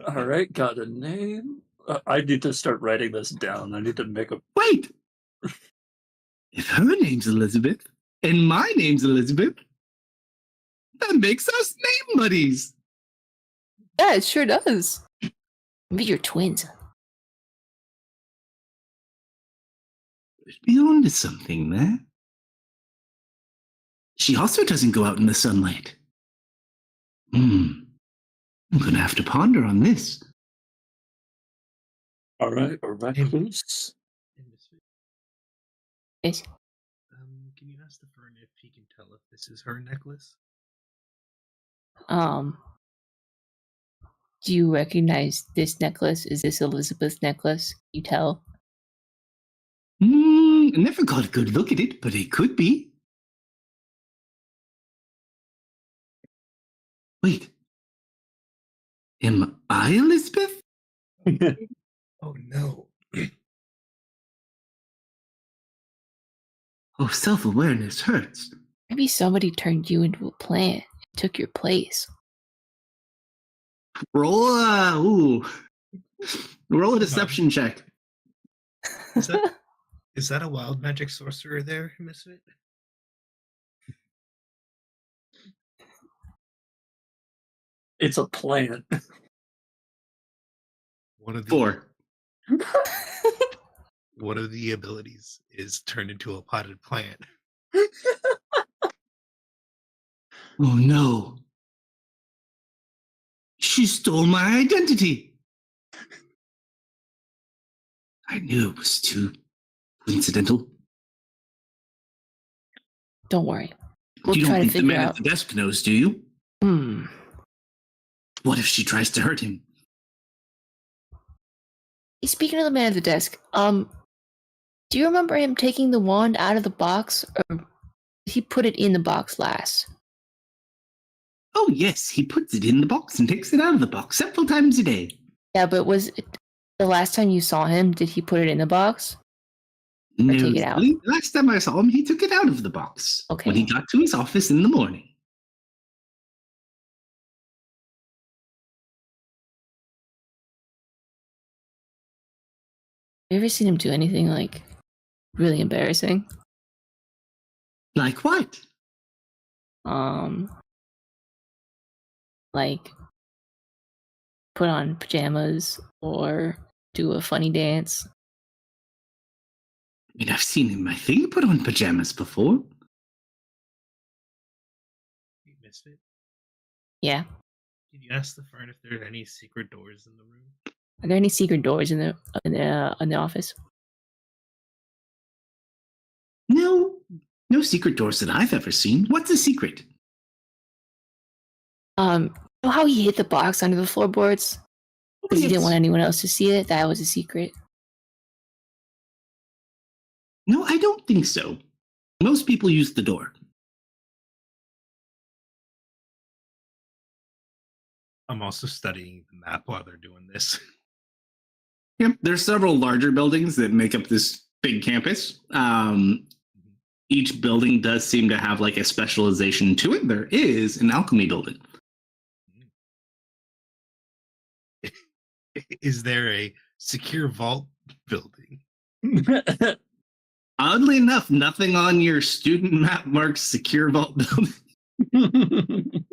All right, got a name. I need to start writing this down. I need to make a. Wait! If her name's Elizabeth, and my name's Elizabeth, that makes us name buddies. Yeah, it sure does. Maybe you're twins. Be on to something there. She also doesn't go out in the sunlight. I'm gonna have to ponder on this. All right, a recluse. Yes. Can you ask the Fern if he can tell if this is her necklace? Do you recognize this necklace? Is this Elizabeth's necklace? Can you tell? I never got a good look at it, but it could be. Wait. Am I Elizabeth? Oh no. Oh, self-awareness hurts. Maybe somebody turned you into a plant and took your place. Roll a deception check. Is that a wild magic sorcerer there, Misfit? It's a plant. One of the 4. One of the abilities is turned into a potted plant. Oh no. She stole my identity. I knew it was too coincidental. Don't worry. We'll You don't try to think the figure man out. at the desk knows, do you? What if she tries to hurt him? Speaking of the man at the desk, do you remember him taking the wand out of the box, or did he put it in the box last? Oh yes, he puts it in the box and takes it out of the box several times a day. Yeah, but was it the last time you saw him? Did he put it in the box? No, take it out? last time I saw him, he took it out of the box Okay. when he got to his office in the morning. Have you ever seen him do anything like really embarrassing? Like what? Like put on pajamas or do a funny dance. I mean, I've seen him, I think, put on pajamas before. You missed it. Yeah. Can you ask the Fern if there are any secret doors in the room? Are there any secret doors in the office? No secret doors that I've ever seen. What's a secret? You know how he hid the box under the floorboards? Because he didn't want anyone else to see it? That was a secret. No, I don't think so. Most people use the door. I'm also studying the map while they're doing this. Yep, there's several larger buildings that make up this big campus. Each building does seem to have like a specialization to it. There is an alchemy building. Is there a secure vault building? Oddly enough, nothing on your student map marks secure vault building.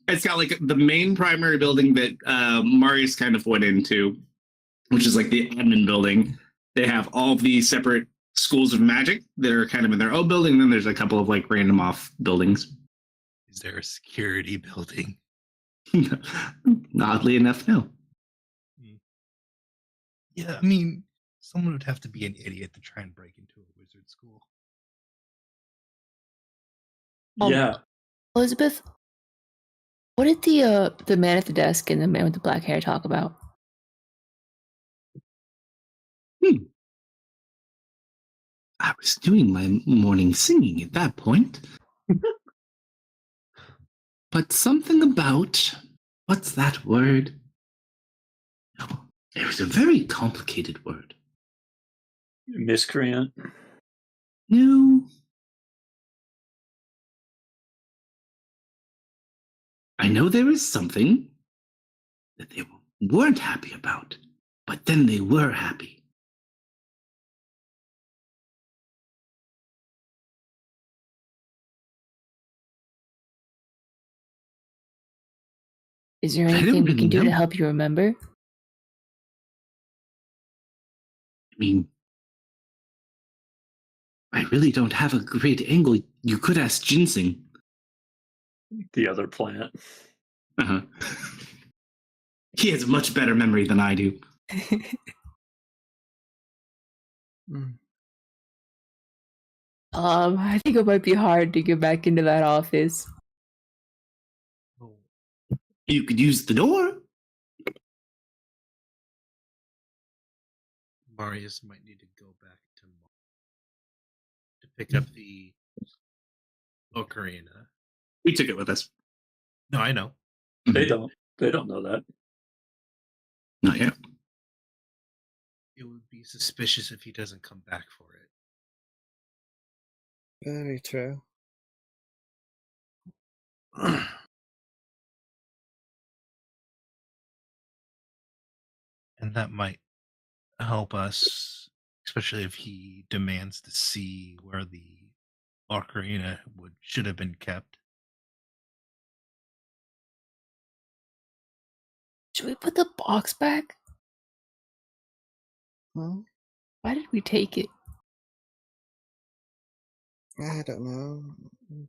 It's got like the main primary building that Marius kind of went into, which is like the admin building. They have all these separate schools of magic that are kind of in their own building. And then there's a couple of like random off buildings. Is there a security building? Oddly enough, no. Yeah, I mean, someone would have to be an idiot to try and break into a wizard school. Yeah. Elizabeth, what did the man at the desk and the man with the black hair talk about? I was doing my morning singing at that point. But something about, what's that word? Oh, it was a very complicated word. Miscreant. No. I know there is something that they weren't happy about, but then they were happy. Is there I don't anything we really can do to know. help you remember? I mean, I really don't have a great angle. You could ask Ginseng. The other plant. Uh-huh. He has a much better memory than I do. I think it might be hard to get back into that office. Oh, You could use the door. Marius might need to go back to pick up the ocarina. We took it with us. No, I know. They don't know that. Not yet. It would be suspicious if he doesn't come back for it. Very true. And that might help us, especially if he demands to see where the ocarina should have been kept. Should we put the box back? Huh? Why did we take it? I don't know.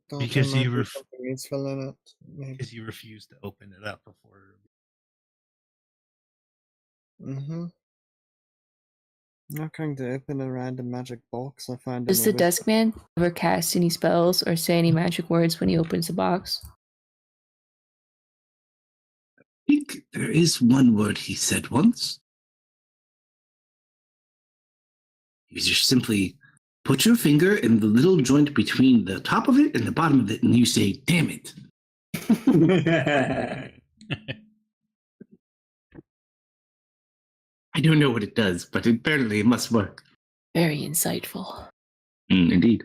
Thought Because there you might be ref- something useful in it. Maybe. Because you refused to open it up before. Mm-hmm. Not going to open a random magic box I find Does in the a wizard. desk man ever cast any spells or say any magic words when he opens the box? I think there is one word he said once. You just simply put your finger in the little joint between the top of it and the bottom of it, and you say, "Damn it." I don't know what it does, but apparently it must work. Very insightful. Indeed.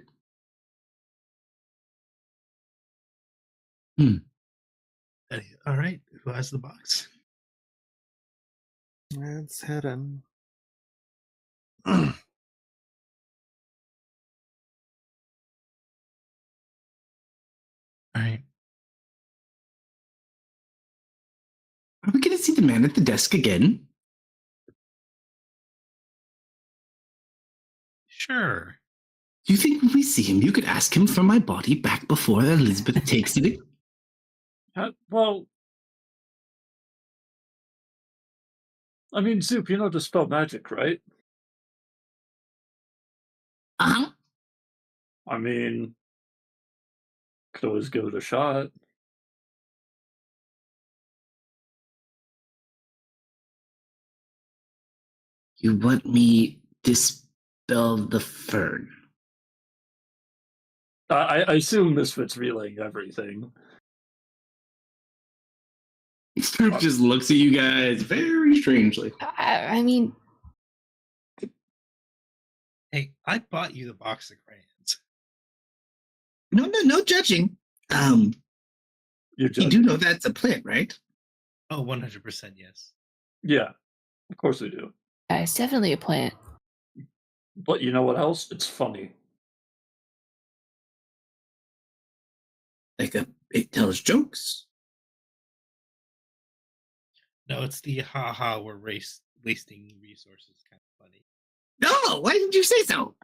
All right, who has the box? It's hidden. All right. Are we going to see the man at the desk again? Sure. Do you think when we see him, you could ask him for my body back before Elizabeth takes it? Well, I mean, Zoop, you know to spell magic, right? Uh-huh. I mean, could always give it a shot. You want me dispel the fern? I assume Misfit's relaying everything. Stroop just looks at you guys very strangely. I mean, Hey, I bought you the box of crayons. No judging. You're You judging. do know that's a plant, right? Oh, 100% yes. Yeah, of course we do. it's definitely a plant. But you know what else? It's funny. Like it tells jokes. No, it's the haha, we're wasting resources kind of funny. No, why did you say so?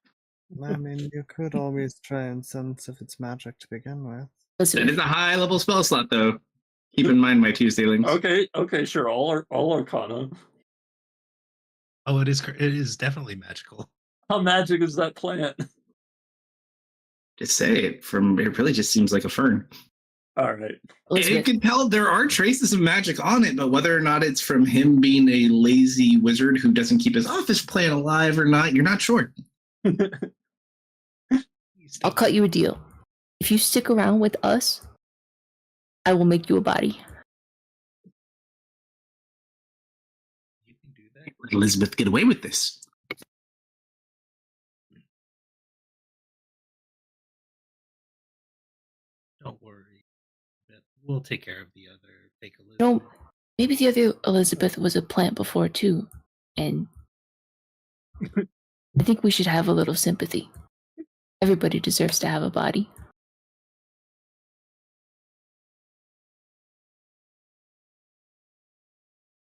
I mean, you could always try and sense if it's magic to begin with. That is a high level spell slot, though. Keep in mind my two ceilings. Okay, sure. All Arcana. Oh, it is definitely magical. How magic is that plant? Just say it. It really just seems like a fern. All right. And you can tell there are traces of magic on it, but whether or not it's from him being a lazy wizard who doesn't keep his office plant alive or not, you're not sure. I'll cut you a deal. If you stick around with us, I will make you a body. You can do that. Let Elizabeth get away with this. Don't worry. We'll take care of the other. Take a little. No, maybe the other Elizabeth was a plant before too, and I think we should have a little sympathy. Everybody deserves to have a body.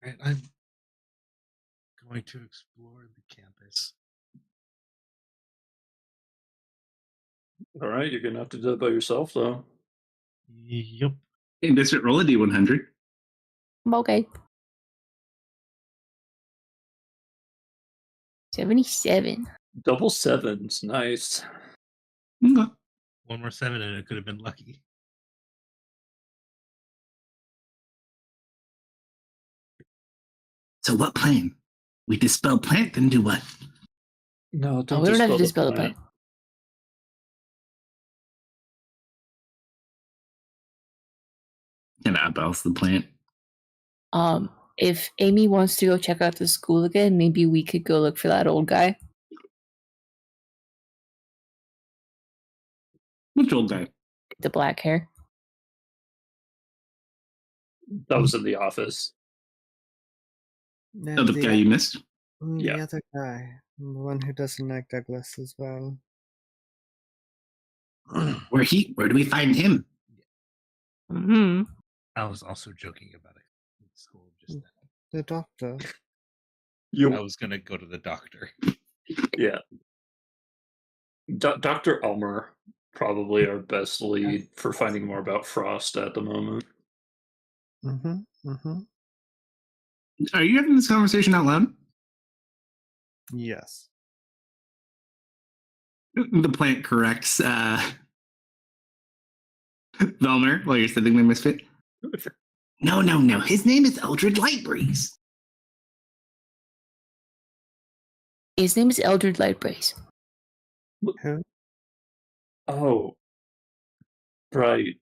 Right, I'm going to explore the campus. All right, you're gonna have to do it by yourself, though. Yep. Hey, Misfit, roll a D100. I'm okay. 77. Double sevens, nice. Okay. One more 7 and it could have been lucky. So what plan? We dispel plant, then do what? No, don't. Oh, we don't have to dispel dispel the plant. And eyeballs the plant. If Amy wants to go check out the school again, maybe we could go look for that old guy. Which old guy? The black hair. That was in the office. Oh, the guy you missed? The Yeah. other guy. The one who doesn't like Douglas as well. Where do we find him? Mm-hmm. I was also joking about it in school just now. The doctor. I was going to go to the doctor. Yeah. Dr. Elmer, probably our best lead for finding more about Frost at the moment. Are you having this conversation out loud? Yes. The plant corrects Velmer while you're sitting there, Misfit. No. His name is Eldred Lightbreeze. His name is Eldred Lightbreeze. Who? Oh. Right.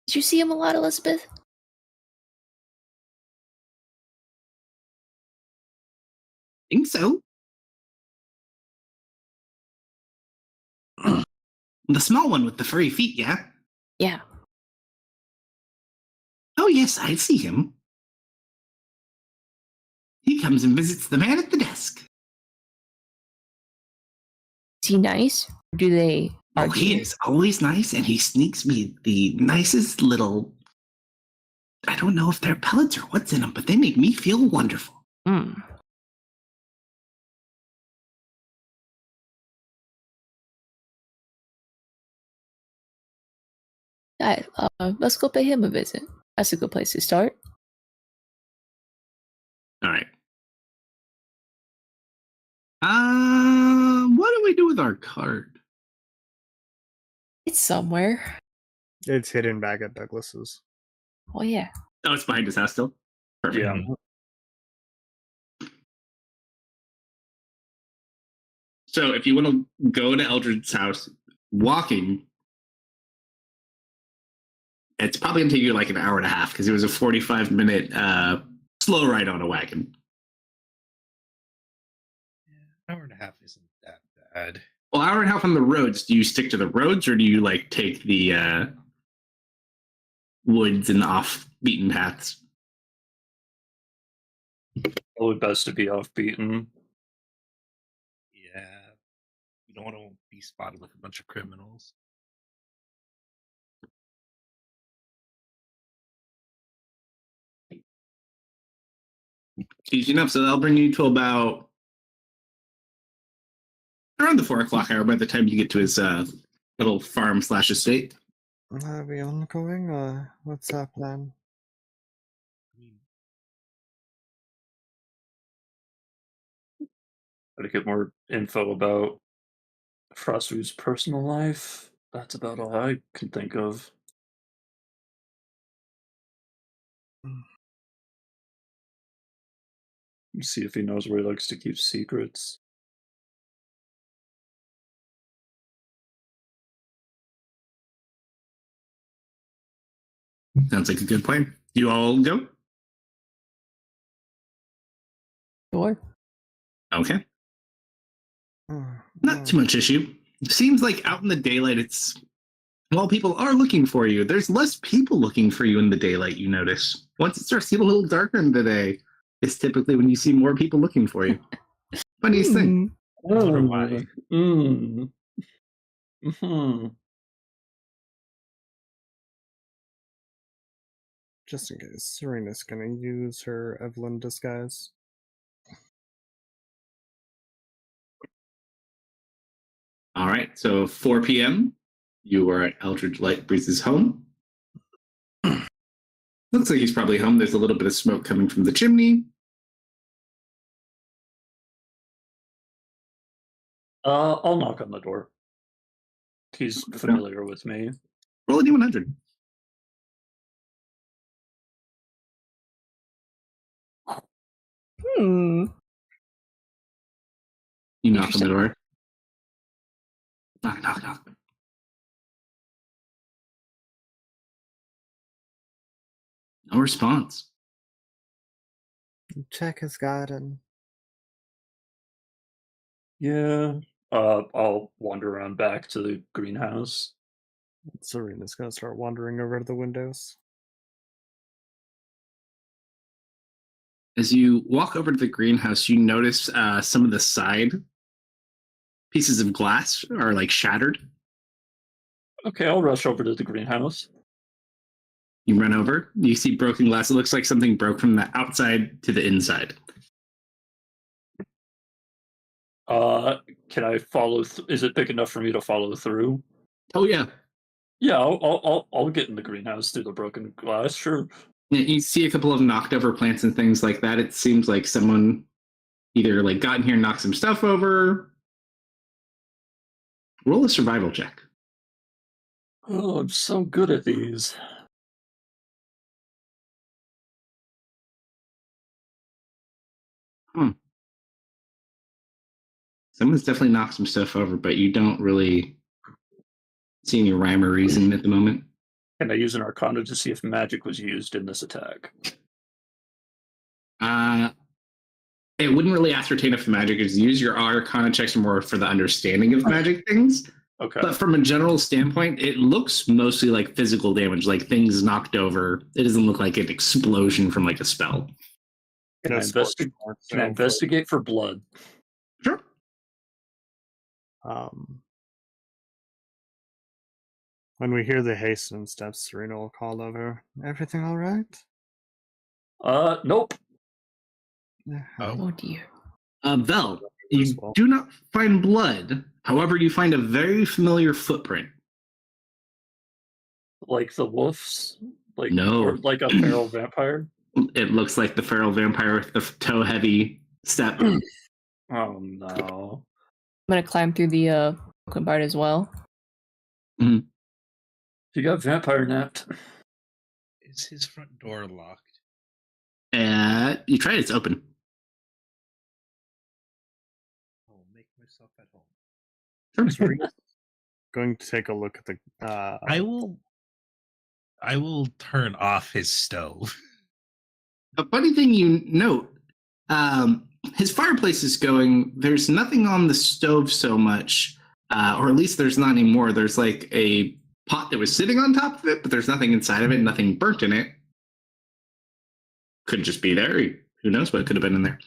Did you see him a lot, Elizabeth? Think so. The small one with the furry feet, yeah? Yeah. Oh, yes, I see him. He comes and visits the man at the desk. Is he nice? Or do they Oh, argue? he is always nice, and he sneaks me the nicest little... I don't know if they're pellets or what's in them, but they make me feel wonderful. Hmm. Guys, let's go pay him a visit. That's a good place to start. All right. What do we do with our card? It's somewhere. It's hidden back at Douglas's. Oh yeah. Oh, it's behind his house still? Perfect. Yeah. So if you want to go to Eldred's house walking, it's probably going to take you like an hour and a half because it was a 45-minute slow ride on a wagon. Yeah, hour and a half isn't that bad. Well, hour and a half on the roads. Do you stick to the roads or do you like take the woods and the off-beaten paths? Probably best to be off beaten. Yeah, you don't want to be spotted with a bunch of criminals. Easy enough. So that'll bring you to about around the 4 o'clock hour by the time you get to his little farm / estate. Are we ongoing or what's our plan? I mean, Try to get more info about Frostwoo's personal life. That's about all I can think of. See if he knows where he likes to keep secrets. Sounds like a good plan. You all go? Sure. Okay. Oh, Not too much issue. Seems like out in the daylight, it's while people are looking for you, there's less people looking for you in the daylight, you notice. Once it starts to get a little darker in the day, it's typically when you see more people looking for you. Funniest thing. I wonder why. Just in case, Serena's gonna use her Evelyn disguise. All right, so 4 p.m., you are at Eldridge Lightbreeze's home. Looks like he's probably home. There's a little bit of smoke coming from the chimney. I'll knock on the door. He's familiar with me. Roll a D100. Hmm. You knock on the door. Knock, knock, knock. No response. Check his garden. Yeah. I'll wander around back to the greenhouse. Serena's gonna start wandering over to the windows. As you walk over to the greenhouse, you notice some of the side pieces of glass are like shattered. Okay, I'll rush over to the greenhouse. You run over. You see broken glass. It looks like something broke from the outside to the inside. Can I follow? Is it big enough for me to follow through? Oh yeah. Yeah, I'll get in the greenhouse through the broken glass. Sure. Yeah, you see a couple of knocked over plants and things like that. It seems like someone either like got in here and knocked some stuff over. Roll a survival check. Oh, I'm so good at these. Someone's definitely knocked some stuff over, but you don't really see any rhyme or reason at the moment. Can I use an Arcana to see if magic was used in this attack? It wouldn't really ascertain if the magic is used. Your Arcana checks are more for the understanding of magic things. Okay. But from a general standpoint, it looks mostly like physical damage, like things knocked over. It doesn't look like an explosion from like a spell. Can I investigate for blood? Sure. When we hear the hastening steps, Serena will call over. Everything all right? Nope. Oh dear. Vel, you do not find blood. However, you find a very familiar footprint. Like the wolves? Like No. Or like a feral vampire? It looks like the feral vampire with the toe-heavy step. Oh no. I'm gonna climb through the broken part as well. You got vampire napped. Is his front door locked? You tried, it's open. I'll make myself at home. Going to take a look at the. I will turn off his stove. A funny thing you note, his fireplace is going. There's nothing on the stove so much, or at least there's not anymore. There's like a pot that was sitting on top of it, but there's nothing inside of it, nothing burnt in it. Could just be there. Who knows what could have been in there.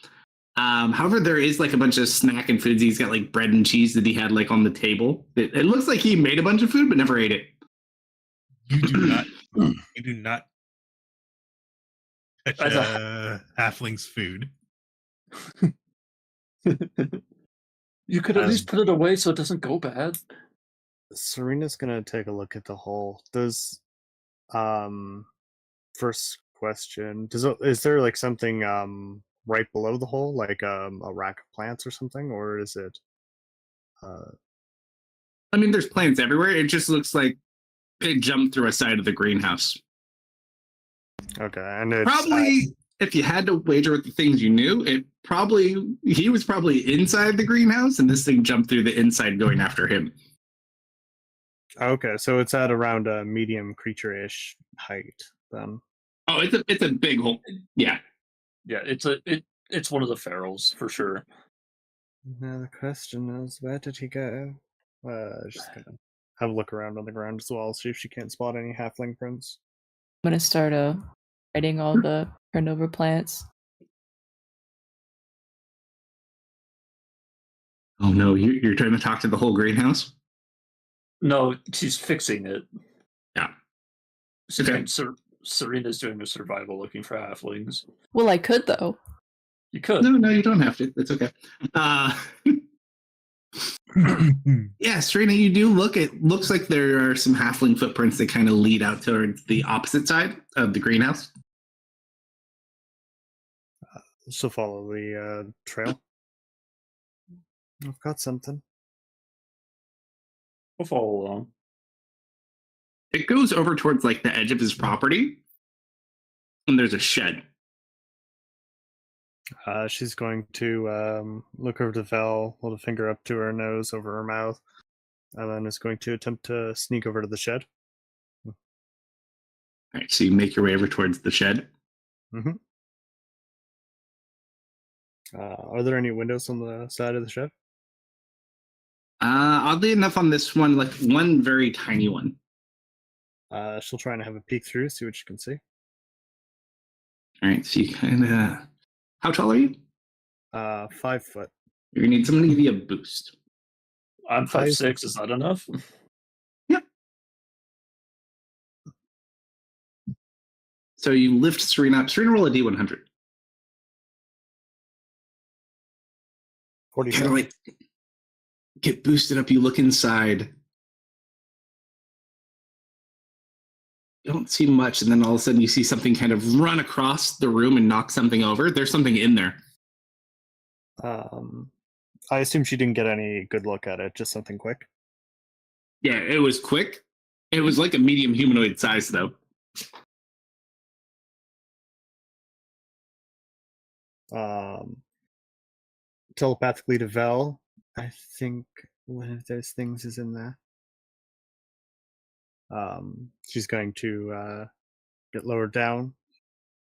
However, there is like a bunch of snack and foods. He's got like bread and cheese that he had like on the table. It looks like he made a bunch of food but never ate it. You do not. You do not touch halfling's food. You could at least put it away so it doesn't go bad. Serena's gonna take a look at the hole. Does first question, is there like something right below the hole, like a rack of plants or something, or is it I mean, there's plants everywhere. It just looks like it jumped through a side of the greenhouse. okay? And it's Probably, if you had to wager with the things you knew, he was probably inside the greenhouse, and this thing jumped through the inside going after him. okay, so it's at around a medium creature-ish height then. Oh, it's a big hole. Yeah. Yeah, it's one of the ferals for sure. Now the question is, where did he go? Just gonna have a look around on the ground as well, see if she can't spot any halfling prints. I'm gonna start writing all the turned over plants. Oh no, you're trying to talk to the whole greenhouse? No, she's fixing it. Yeah. She's Okay. Serena's doing a survival looking for halflings. Well, I could though. You could. No, you don't have to. It's okay. Yeah, Serena, you do look. It looks like there are some halfling footprints that kind of lead out towards the opposite side of the greenhouse. So follow the trail. I've got something. We'll follow along. It goes over towards like the edge of his property, and there's a shed. She's going to look over to Vel, hold a finger up to her nose, over her mouth, and then is going to attempt to sneak over to the shed. All right, so you make your way over towards the shed. Mm-hmm. Are there any windows on the side of the shed? Oddly enough, on this one, like one very tiny one. She'll try and have a peek through, see what she can see. All right, so you kind of. How tall are you? 5 foot. You're gonna need someone to give you a boost. I'm 5'6". Is that enough? Yep. So you lift Serena up. Serena, roll a D100. 47. Kind of like get boosted up. You look inside. You don't see much, and then all of a sudden you see something kind of run across the room and knock something over. There's something in there. I assume she didn't get any good look at it, just something quick. Yeah, it was quick. It was like a medium humanoid size, though. Telepathically to Vel, I think one of those things is in there. She's going to get lowered down,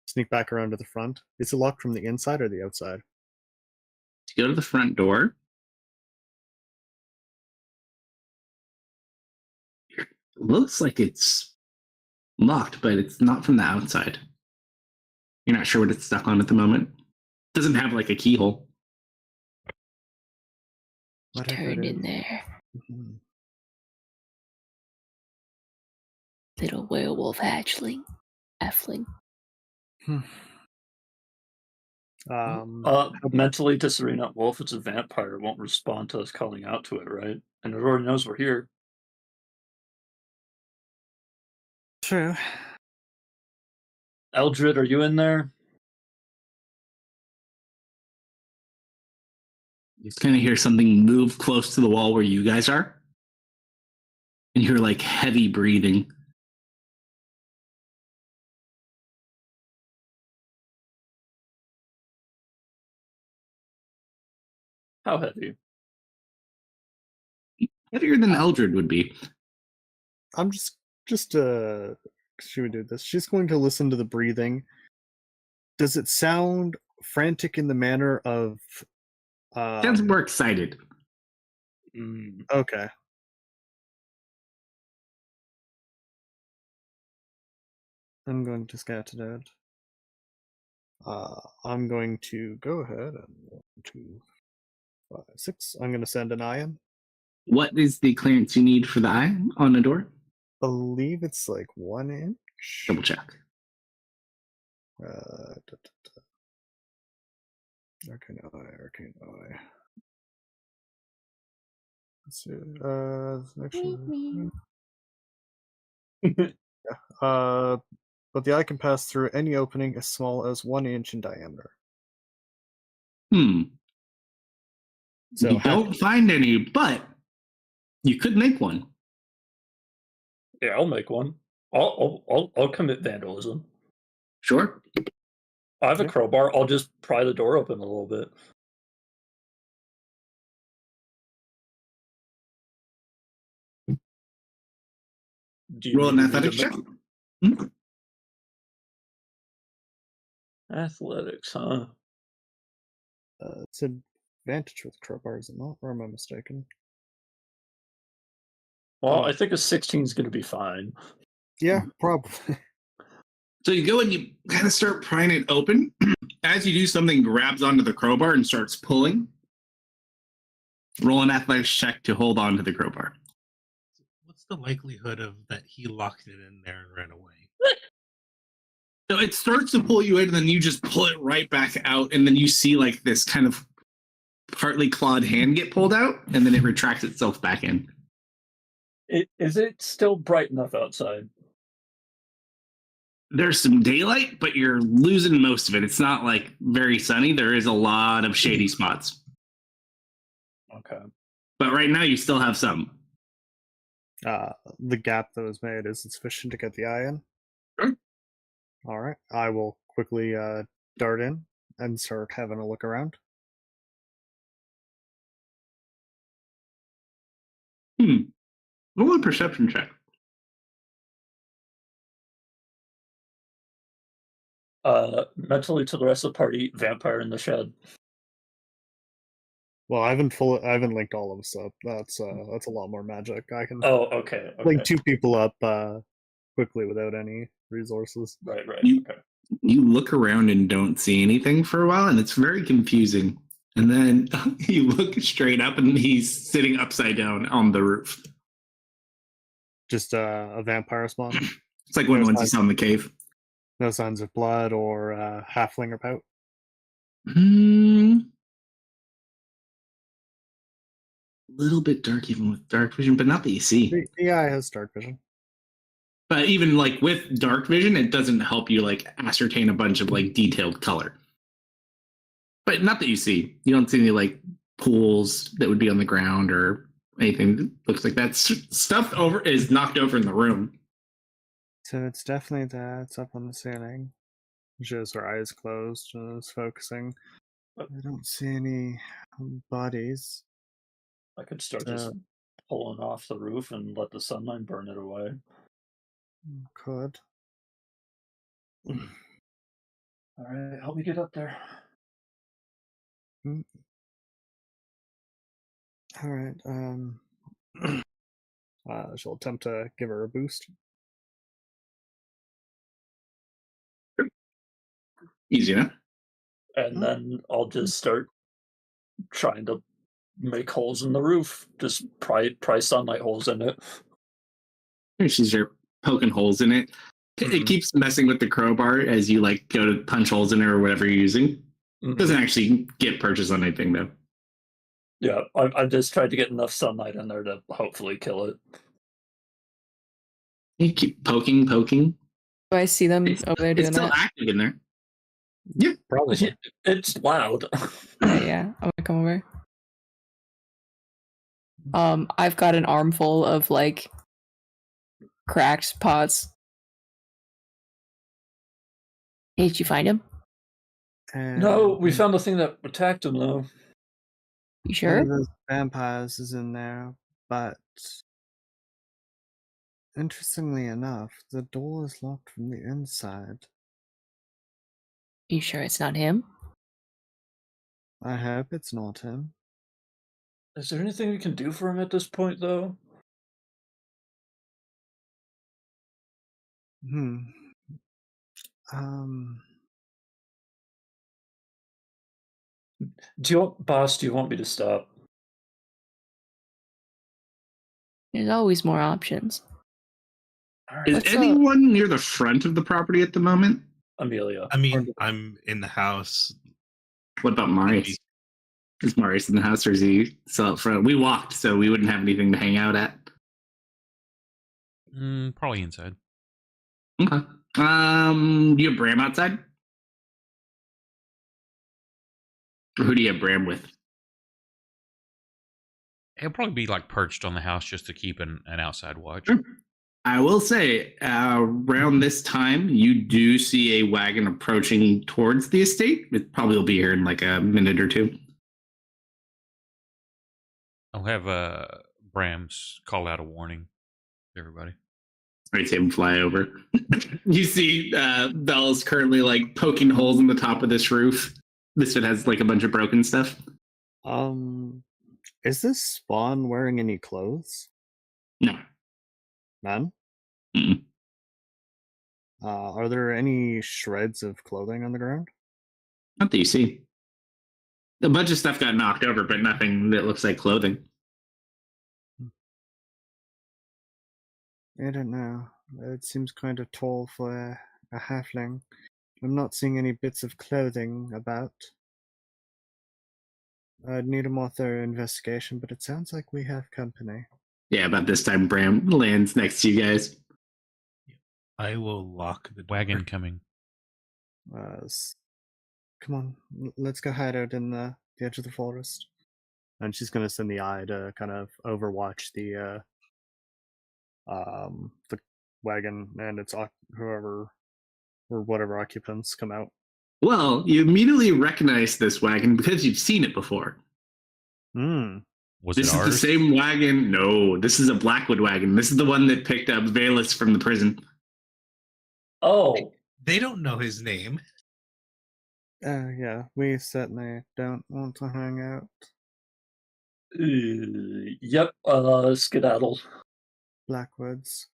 sneak back around to the front. Is it locked from the inside or the outside? You go to the front door. It looks like it's locked, but it's not from the outside. You're not sure what it's stuck on at the moment. Doesn't have like a keyhole. Turned in there. Mm-hmm. Little werewolf halfling. Mentally to Serena, well, if it's a vampire, it won't respond to us calling out to it, right? And it already knows we're here. True. Eldred, are you in there? You just kind of hear something move close to the wall where you guys are. And you're like heavy breathing. How heavy? Heavier than Eldred would be. I'm just she would do this. She's going to listen to the breathing. Does it sound frantic in the manner of Sounds more excited. okay. I'm going to scatter that. I'm going to go ahead and 1, 2, 5, 6. I'm going to send an ion. What is the clearance you need for the eye on the door? Believe it's like 1 inch. Double check. Arcane eye. Let's see. Actually, but the eye can pass through any opening as small as 1 inch in diameter. So you don't find any, but you could make one. Yeah, I'll make one. I'll commit vandalism. Sure. I have a crowbar. I'll just pry the door open a little bit. Do you Roll an need me to athletics check. Athletics, huh? It's advantage with crowbar, is it not? Or am I mistaken? Well, I think a 16 is going to be fine. Yeah, probably. So you go and you kind of start prying it open. As you do, something grabs onto the crowbar and starts pulling. Roll an athletics check to hold on to the crowbar. What's the likelihood of that he locked it in there and ran away? So it starts to pull you in, and then you just pull it right back out, and then you see like this kind of partly clawed hand get pulled out, and then it retracts itself back in. Is it still bright enough outside? There's some daylight, but you're losing most of it. It's not like very sunny. There is a lot of shady spots. Okay. But right now you still have some. The gap that was made is sufficient to get the eye in. Sure. All right. I will quickly dart in and start having a look around. Roll a perception check. Mentally to the rest of the party, vampire in the shed. Well, I haven't linked all of us up. That's a lot more magic. I can Okay. link 2 people up quickly without any resources. Right. Okay. You look around and don't see anything for a while, and it's very confusing. And then you look straight up, and he's sitting upside down on the roof. Just a vampire spawn. It's like when you saw in the cave. No signs of blood or halfling or pout. Little bit dark, even with dark vision, but not that you see. The eye has dark vision. But even like with dark vision, it doesn't help you like ascertain a bunch of like detailed color. But not that you see. You don't see any like pools that would be on the ground or anything that looks like that. Stuff is knocked over in the room. So it's definitely that. It's up on the ceiling. She has her eyes closed and is focusing. I don't see any bodies. I could start just pulling off the roof and let the sunlight burn it away. Could. All right, help me get up there. All right. She'll attempt to give her a boost. Easy enough. And then I'll just start trying to make holes in the roof. Just pry sunlight holes in it. She's poking holes in it. It keeps messing with the crowbar as you like go to punch holes in it or whatever you're using. It doesn't actually get purchase on anything though. Yeah, I just tried to get enough sunlight in there to hopefully kill it. You keep poking. Do I see them over there doing it's still that? active in there. Yep, probably. It's loud. Yeah, I'm gonna come over. I've got an armful of like cracked pots. Hey, did you find him? No, we found the thing that attacked him though. You sure? There's vampires is in there, but interestingly enough, the door is locked from the inside. You sure it's not him? I hope it's not him. Is there anything we can do for him at this point, though? Um, Boss, do you want me to stop? There's always more options. Is What's anyone near the front of the property at the moment? Amelia. I mean, I'm in the house. What about Marius? Is Marius in the house or is he still out front? We walked, so we wouldn't have anything to hang out at. Probably inside. Okay. Do you have Bram outside? Or who do you have Bram with? He'll probably be like perched on the house just to keep an outside watch. Sure. I will say, around this time, you do see a wagon approaching towards the estate. It probably will be here in like a minute or two. I'll have Brams call out a warning to everybody. Right, see him fly over. You see Bell's currently like poking holes in the top of this roof. This one has like a bunch of broken stuff. Is this Spawn wearing any clothes? No. None? Mm-mm. Are there any shreds of clothing on the ground? Not that you see. A bunch of stuff got knocked over, but nothing that looks like clothing. I don't know. It seems kind of tall for a halfling. I'm not seeing any bits of clothing about. I'd need a more thorough investigation, but it sounds like we have company. Yeah, about this time Bram lands next to you guys. I will lock the door. Wagon coming. Come on, let's go hide out in the edge of the forest. And she's gonna send the eye to kind of overwatch the wagon and its whoever or whatever occupants come out. Well, you immediately recognize this wagon because you've seen it before. Was This it is ours? the same wagon. No, this is a Blackwood wagon. This is the one that picked up Valus from the prison. Oh, They don't know his name. Yeah, we certainly don't want to hang out. yep, skedaddle. Blackwoods.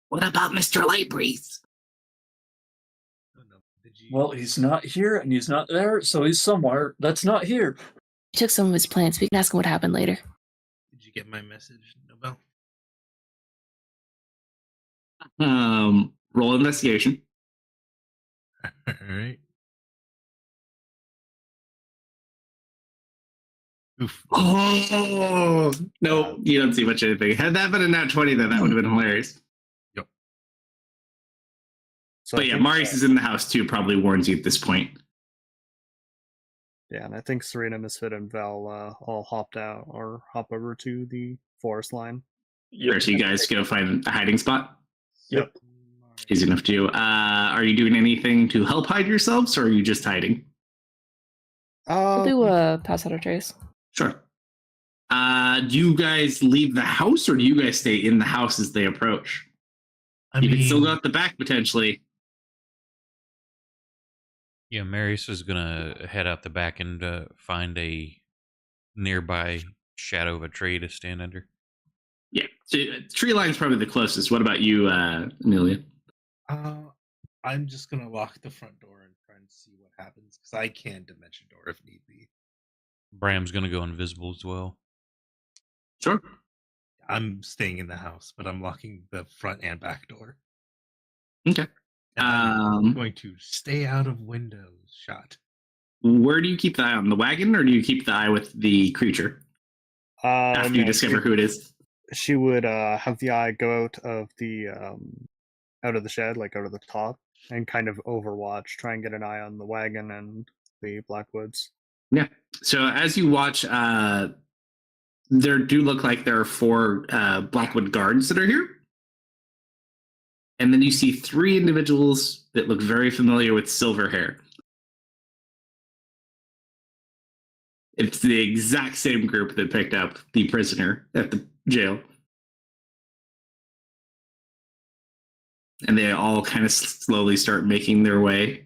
What about Mr. Lightbreeze? Oh, no. Did you? Well, he's not here and he's not there, so he's somewhere that's not here. He took some of his plants. We can ask him what happened later. Did you get my message, Nobel? Roll investigation. All right. Oof. Oh no, you don't see much of anything. Had that been a nat 20, then that would have been hilarious. Yep. So But yeah, Marius is in the house too. Probably warns you at this point. Yeah, and I think Serena, Misfit, and Val all hopped out or hop over to the forest line. Or so you guys go find a hiding spot. Yep. Easy enough to do. Are you doing anything to help hide yourselves, or are you just hiding? We'll do a pass out of trace. Sure. Do you guys leave the house, or do you guys stay in the house as they approach? You can still go out the back potentially. Yeah, Marius is gonna head out the back and find a nearby shadow of a tree to stand under. Yeah, so, tree line's probably the closest. What about you, Amelia? I'm just gonna lock the front door and try and see what happens because I can dimension door if need be. Bram's gonna go invisible as well. Sure. I'm staying in the house, but I'm locking the front and back door. Okay. And I'm going to stay out of windows shot. Where do you keep the eye on the wagon, or do you keep the eye with the creature after you discover who it is? She would have the eye go out of the shed, like out of the top, and kind of overwatch, try and get an eye on the wagon and the Blackwoods. Yeah. So as you watch, there do look like there are 4 Blackwood guards that are here. And then you see 3 individuals that look very familiar with silver hair. It's the exact same group that picked up the prisoner at the jail. And they all kind of slowly start making their way.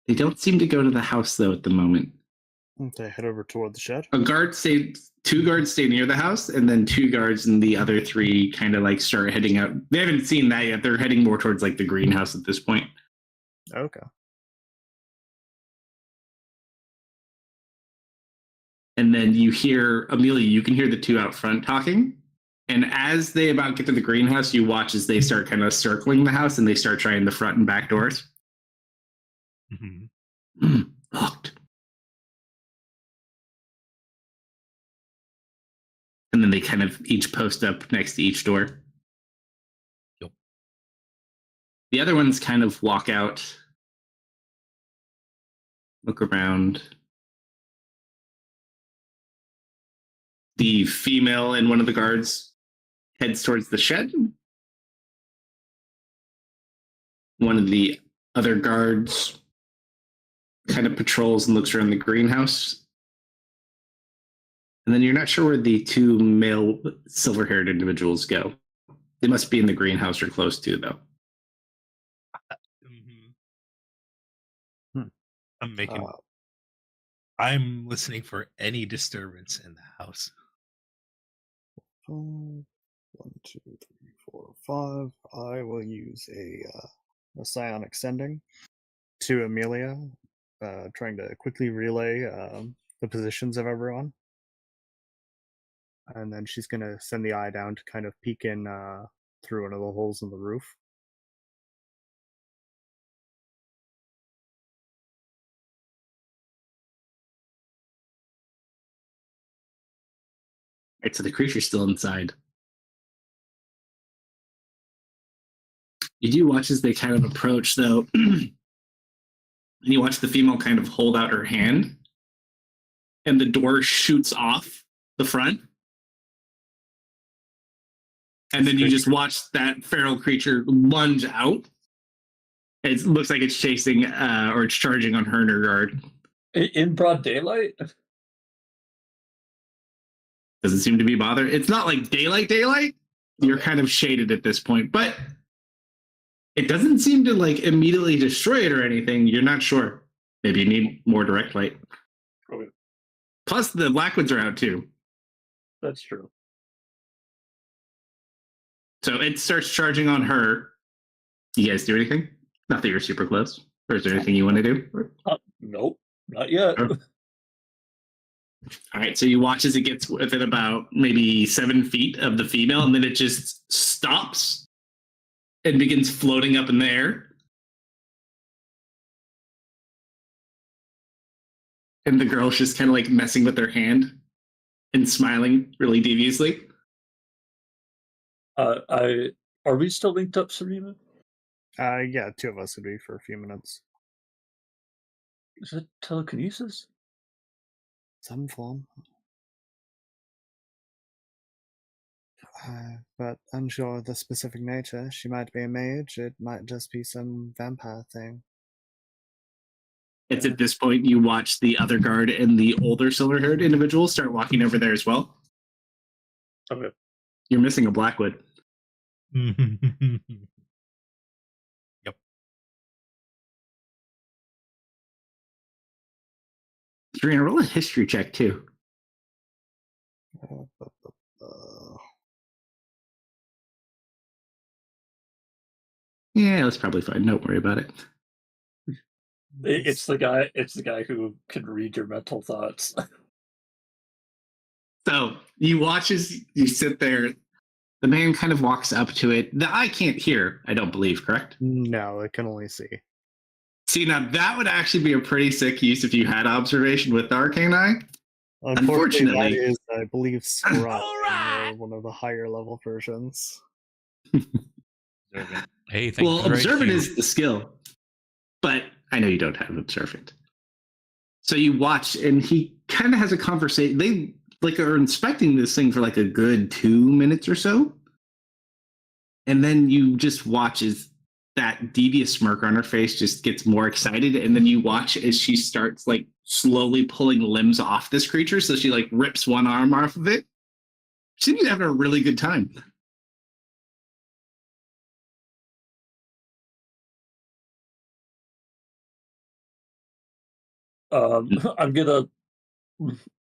They don't seem to go to the house, though, at the moment. They head over toward the shed. Two guards stay near the house, and then 2 guards and the other 3 kind of like start heading out. They haven't seen that yet. They're heading more towards like the greenhouse at this point. Okay. And then you hear, Amelia, you can hear the 2 out front talking. And as they about get to the greenhouse, you watch as they start kind of circling the house and they start trying the front and back doors. Locked. And then they kind of each post up next to each door. Yep. The other ones kind of walk out, look around. The female in one of the guards heads towards the shed. One of the other guards kind of patrols and looks around the greenhouse. And then you're not sure where the 2 male silver-haired individuals go. They must be in the greenhouse or close to, though. I'm making. I'm listening for any disturbance in the house. 1, 2, 3, 4, 5. I will use a psionic sending to Amelia, trying to quickly relay the positions of everyone. And then she's going to send the eye down to kind of peek in through one of the holes in the roof. Right, so the creature's still inside. You do watch as they kind of approach, though. And you watch the female kind of hold out her hand. And the door shoots off the front. And then you just watch that feral creature lunge out. It looks like it's chasing or it's charging on her and her guard. In broad daylight? Doesn't seem to be bothered. It's not like daylight. You're kind of shaded at this point, but it doesn't seem to like immediately destroy it or anything. You're not sure. Maybe you need more direct light. Okay. Plus, the Blackwoods are out too. That's true. So it starts charging on her. You guys do anything? Not that you're super close. Or is there anything you want to do? Nope, not yet. Sure. All right, so you watch as it gets within about maybe 7 feet of the female, and then it just stops and begins floating up in the air. And the girl's just kind of like messing with her hand and smiling really deviously. Are we still linked up, Serena? Yeah, 2 of us would be for a few minutes. Is it telekinesis? Some form. But unsure of the specific nature. She might be a mage. It might just be some vampire thing. It's at this point you watch the other guard and the older silver-haired individual start walking over there as well. Okay. You're missing a Blackwood. Yep. Serena, roll a history check too. Yeah, that's probably fine. Don't worry about it. It's the guy. It's the guy who can read your mental thoughts. So you watch as you sit there. The man kind of walks up to it. The eye can't hear, I don't believe, correct? No, I can only see. See, now that would actually be a pretty sick use if you had observation with the arcane eye. Unfortunately, that is, I believe, Scry, one of the higher level versions. Hey, thank Well, observant is the skill, but I know you don't have observant. So you watch, and he kind of has a conversation. like are inspecting this thing for like a good 2 minutes or so. And then you just watch as that devious smirk on her face just gets more excited. And then you watch as she starts like slowly pulling limbs off this creature. So she like rips one arm off of it. She seems to be having a really good time. I'm gonna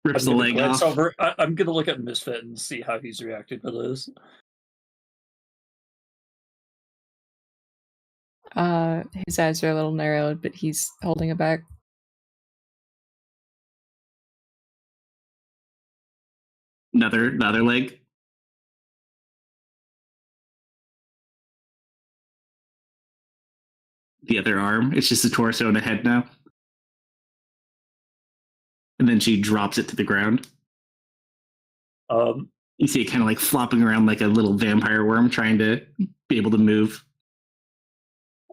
Rips the leg glance off. over. I'm gonna look at Misfit and see how he's reacting to this. His eyes are a little narrowed, but he's holding it back. Another leg. The other arm. It's just a torso and a head now. And then she drops it to the ground. You see it kind of like flopping around like a little vampire worm trying to be able to move.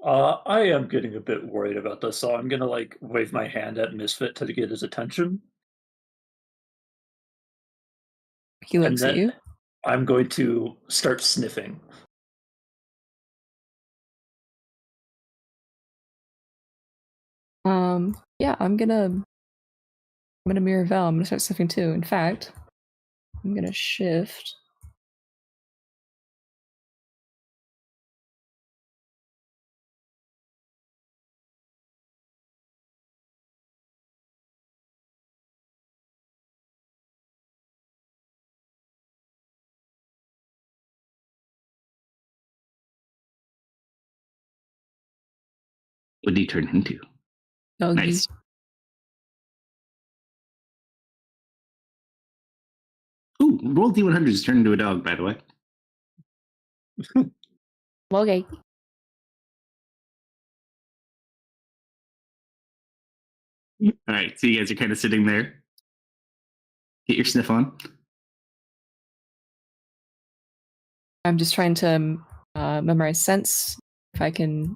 I am getting a bit worried about this, so I'm gonna like wave my hand at Misfit to get his attention. He looks at you. I'm going to start sniffing. Yeah, I'm gonna mirror Val. I'm gonna start sniffing too. In fact, I'm gonna shift. What did he turn into? Doggy. Nice. Ooh, roll D100 to turn into a dog, by the way. Okay. All right, so you guys are kind of sitting there. Get your sniff on. I'm just trying to memorize scents. If I can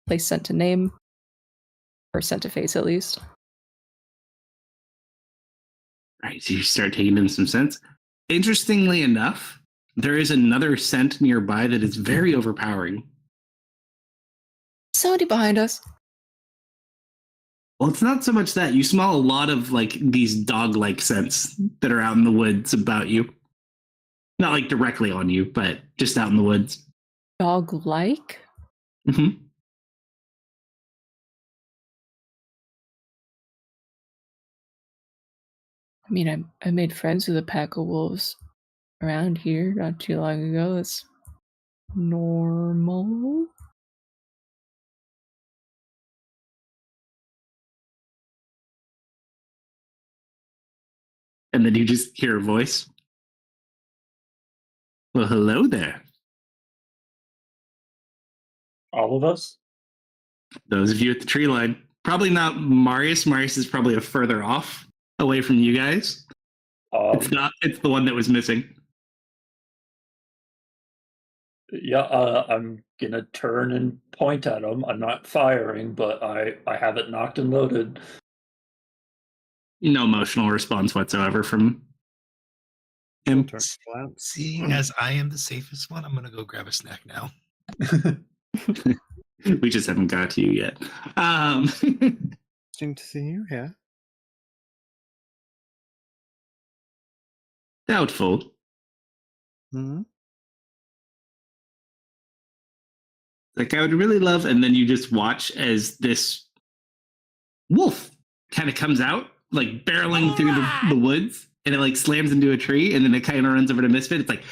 place scent to name, or scent to face at least. All right, so you start taking in some scents. Interestingly enough, there is another scent nearby that is very overpowering. Somebody behind us. Well, it's not so much that. You smell a lot of like these dog-like scents that are out in the woods about you. Not like directly on you, but just out in the woods. Dog-like? Mm-hmm. I mean, I made friends with a pack of wolves around here not too long ago. It's normal. And then you just hear a voice. Well, hello there. All of us? Those of you at the tree line. Probably not Marius. Marius is probably a further off away from you guys. It's the one that was missing. Yeah, I'm gonna turn and point at him. I'm not firing, but I have it knocked and loaded. No emotional response whatsoever from him. Turn glance. Seeing as I am the safest one, I'm gonna go grab a snack now. We just haven't got to you yet. Interesting to see you, yeah. Doubtful. Mm-hmm. Like I would really love, and then you just watch as this wolf kind of comes out, like barreling through the woods, and it like slams into a tree, and then it kind of runs over to Misfit. It's like,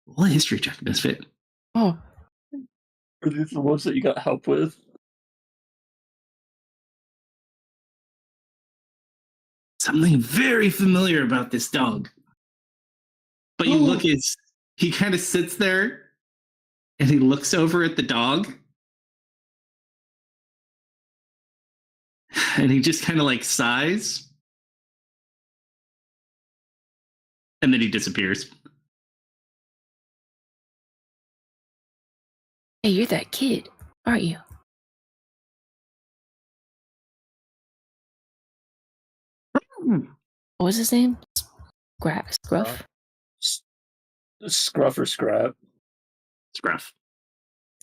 what history check, Misfit? Oh, Are these the ones that you got help with? Something very familiar about this dog. But you look as he kind of sits there and he looks over at the dog. And he just kind of like sighs. And then he disappears. hey, you're that kid, aren't you? What was his name? Scruff? Scruff or Scrap. Scruff.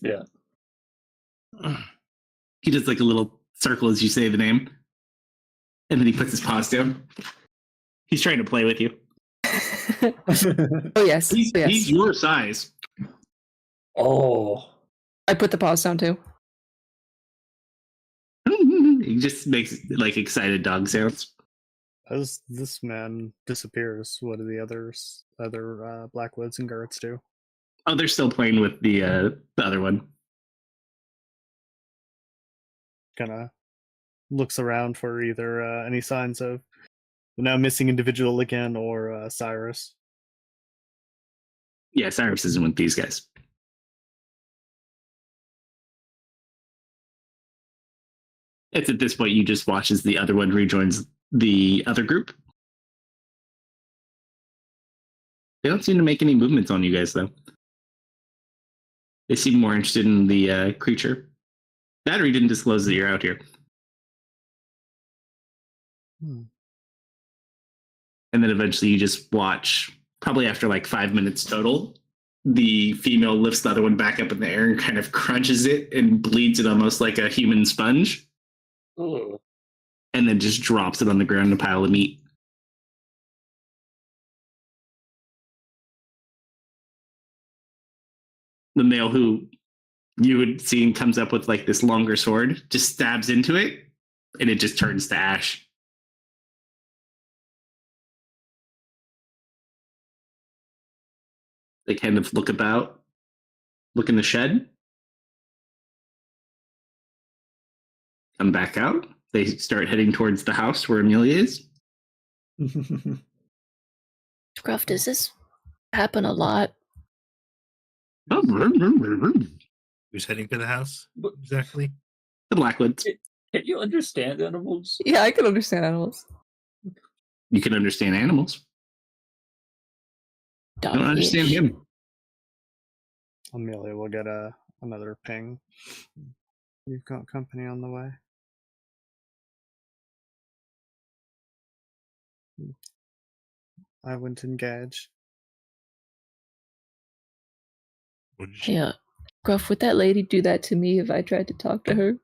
Yeah. He does like a little circle as you say the name. And then he puts his paws down. He's trying to play with you. Oh, yes. He's your size. Oh. I put the paws down too. He just makes like excited dog sounds. As this man disappears, what do the other Blackwoods and guards do? Oh, they're still playing with the other one. Kind of looks around for either any signs of the now missing individual again or Cyrus. Yeah, Cyrus isn't with these guys. It's at this point you just watch as the other one rejoins the other group. They don't seem to make any movements on you guys, though. They seem more interested in the creature. Battery didn't disclose that you're out here. And then eventually you just watch, probably after like 5 minutes total, the female lifts the other one back up in the air and kind of crunches it and bleeds it almost like a human sponge. Oh. And then just drops it on the ground in a pile of meat. The male who you had seen comes up with like this longer sword, just stabs into it, and it just turns to ash. They kind of look about, look in the shed, come back out. They start heading towards the house where Amelia is. Scruff, does this happen a lot? The Who's heading to the house? Exactly. Blackwoods. Can you understand animals? Yeah, I can understand animals. You can understand animals. You don't understand Dog-ish. him. Amelia will get another ping. You've got company on the way. I wouldn't engage. What did she- Yeah. Scruff, would that lady do that to me if I tried to talk to her?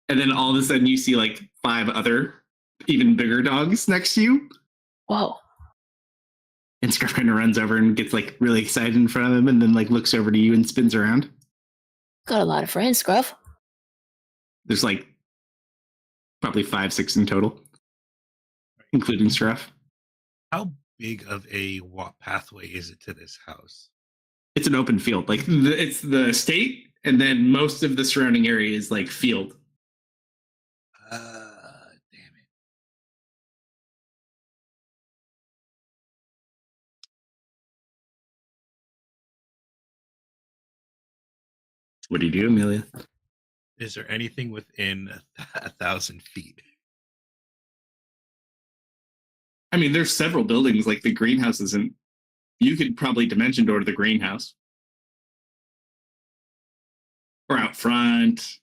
And then all of a sudden you see like 5 other even bigger dogs next to you. Whoa. And Scruff kind of runs over and gets like really excited in front of them and then like looks over to you and spins around. Got a lot of friends, Scruff. There's like probably 5, 6 in total, including Scruff. How big of a walk pathway is it to this house? It's an open field. Like it's the estate, and then most of the surrounding area is like field. Damn it. What do you do, Amelia? Is there anything within 1,000 feet? I mean, there's several buildings. Like the greenhouse isn't. You could probably dimension door to the greenhouse, or out front.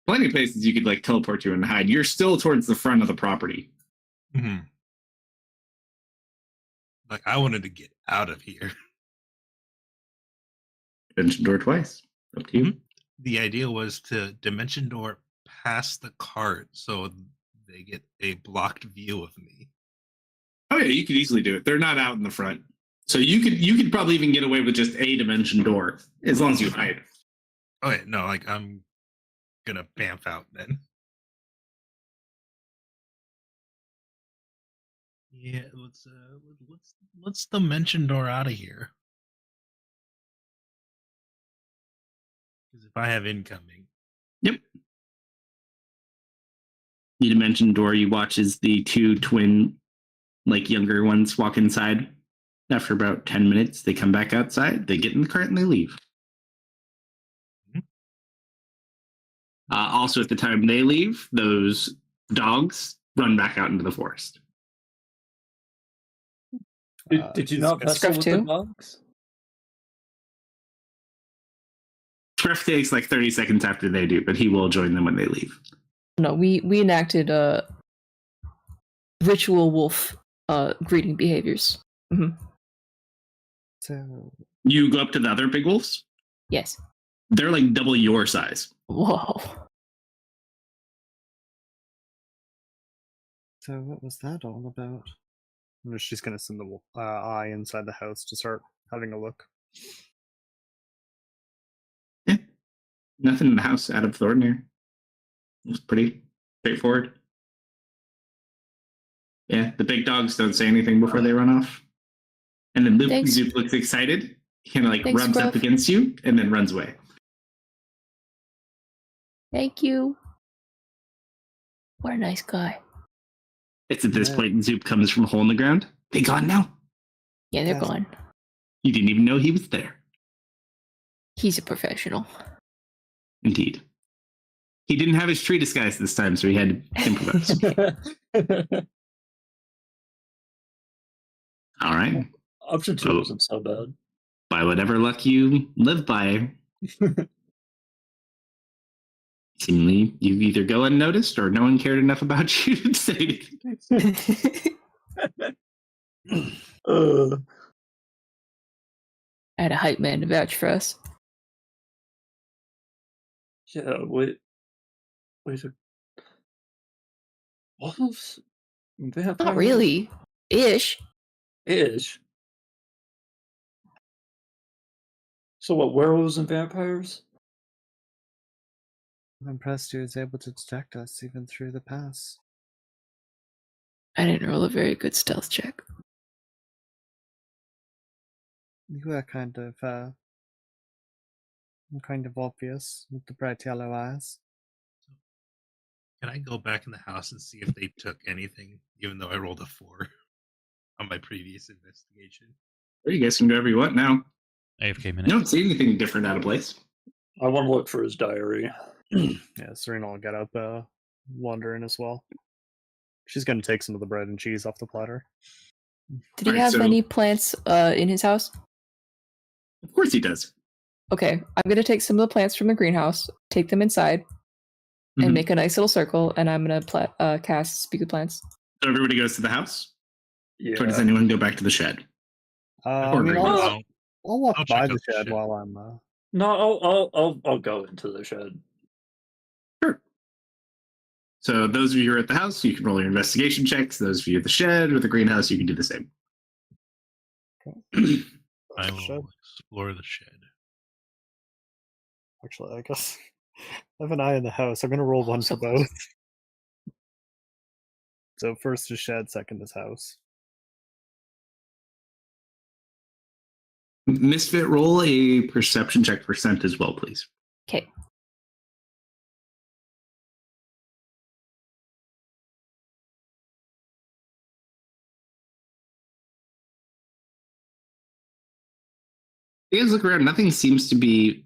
Plenty of places you could like teleport to and hide. You're still towards the front of the property. Mm-hmm. Like, I wanted to get out of here. Dimension door twice. Up to you. The idea was to dimension door past the cart so they get a blocked view of me. Oh yeah, you could easily do it. They're not out in the front, so you could probably even get away with just a dimension door as long as you hide. Okay, no, like I'm gonna bamf out then. Yeah, let's dimension door out of here. Because if I have incoming, Yep. You dimension door. You watch as the 2 twin, like younger ones, walk inside. After about 10 minutes, they come back outside. They get in the cart and they leave. Also, at the time they leave, those dogs run back out into the forest. Did you not mess Scruff with the too? dogs? Treff takes like 30 seconds after they do, but he will join them when they leave. No, we enacted ritual wolf greeting behaviors. So, You go up to the other big wolves. Yes. They're like double your size. Whoa. so what was that all about? And she's gonna send the eye inside the house to start having a look. Yeah. Nothing in the house out of the ordinary. It's pretty straightforward. Yeah, the big dogs don't say anything before they run off. And then Thanks. Zoop looks excited. He kind of like Thanks, rubs up Gruff. against you and then runs away. Thank you. What a nice guy. It's at this Yeah. point Zoop comes from a hole in the ground. They gone now? Yeah, they're Yes. gone. You didn't even know he was there. He's a professional. Indeed. He didn't have his tree disguise this time, so he had to improvise. All right. Option 2 wasn't so bad. By whatever luck you live by, seemingly you either go unnoticed or no one cared enough about you to say anything. I had a hype man to vouch for us. Yeah, wait a... Wolves? Vampires? Not really. Ish. Ish. So what, werewolves and vampires? I'm impressed he was able to detect us even through the pass. I didn't roll a very good stealth check. You are kind of obvious with the bright yellow eyes. Can I go back in the house and see if they took anything, even though I rolled a 4 on my previous investigation? Or you guys can do whatever you want now. AFK You minute. don't see anything different out of place. I want to look for his diary. Yeah, Serena will get up, wandering as well. She's gonna take some of the bread and cheese off the platter. Did he Alright, have so- any plants in his house? Of course he does. Okay, I'm gonna take some of the plants from the greenhouse, take them inside, Mhm. and make a nice little circle, and I'm gonna cast Speak with Plants. So everybody goes to the house? Yeah. Or does anyone go back to the shed? I Or mean, greenhouse. I'll walk I'll by check the out the shed shed. while I'm. No, I'll go into the shed. Sure. So those of you who are at the house, you can roll your investigation checks. Those of you at the shed or the greenhouse, you can do the same. I will Shed. explore the shed. Actually, I guess I have an eye in the house. I'm gonna roll one for both. So first is shed, second is house. Misfit, roll a perception check for scent as well, please. Okay. You guys look around, nothing seems to be.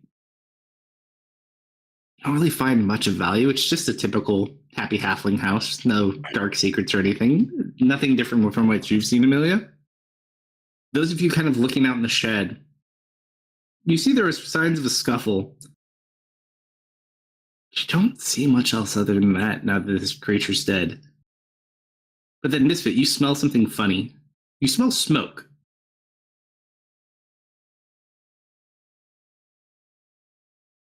You don't really find much of value. It's just a typical happy halfling house. No dark secrets or anything. Nothing different from what you've seen, Amelia. Those of you kind of looking out in the shed, you see there are signs of a scuffle. You don't see much else other than that now that this creature's dead. But then, Misfit, you smell something funny. You smell smoke.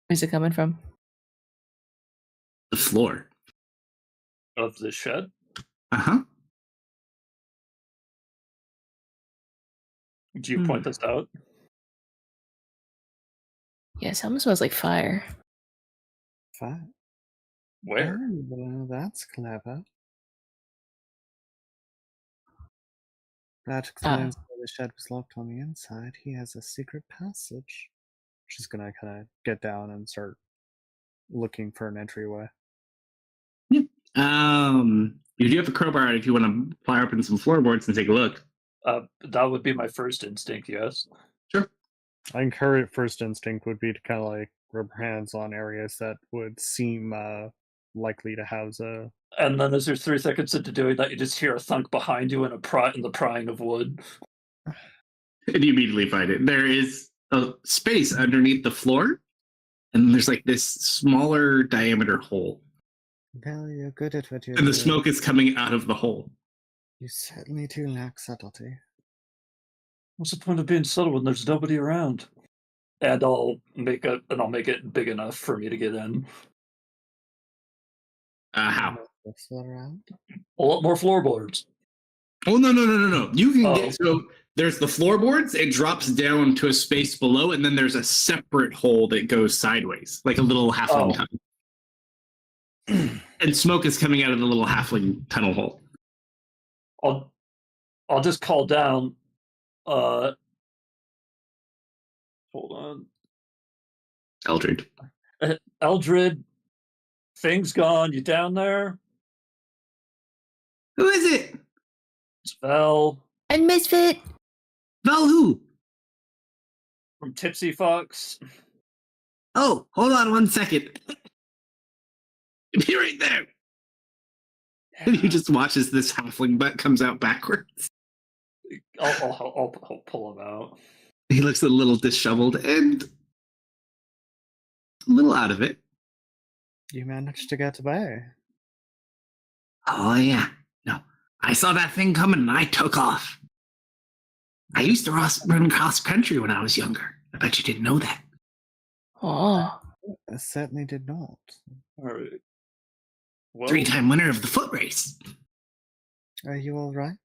Where's it coming from? The floor. Of the shed? Uh-huh. Do you point this out? Yeah, something smells like fire. Fine. Where? Oh, well, that's clever. That explains why the shed was locked on the inside. He has a secret passage. She's gonna kind of get down and start looking for an entryway. You do have a crowbar out if you want to fire open some floorboards and take a look. That would be my first instinct, yes. Sure. I think her first instinct would be to kind of like rub her hands on areas that would seem likely to house a. And then as you're 3 seconds into doing that, you just hear a thunk behind you and the prying of wood. And you immediately find it. There is a space underneath the floor and there's like this smaller diameter hole, Well, you're good at what you and do. the smoke is coming out of the hole. You certainly do lack subtlety. What's the point of being subtle when there's nobody around? And I'll make it big enough for me to get in. How? What's that around? A lot more floorboards. Oh no! You can Oh. get so there's the floorboards. It drops down to a space below, and then there's a separate hole that goes sideways, like a little halfling tunnel. And smoke is coming out of the little halfling tunnel hole. I'll just call down. Hold on. Eldred. Eldred, thing's gone. You down there? Who is it? It's Vel And Misfit. Val who? from Tipsy Fox. Oh, hold on 1 second. Be right there. And you just watch as this halfling butt comes out backwards. I'll pull him out. He looks a little disheveled and a little out of it. You managed to get away. Oh, yeah. No, I saw that thing coming and I took off. I used to run cross country when I was younger. I bet you didn't know that. Oh, I certainly did not. All right. Well, 3-time winner of the foot race. Are you all right?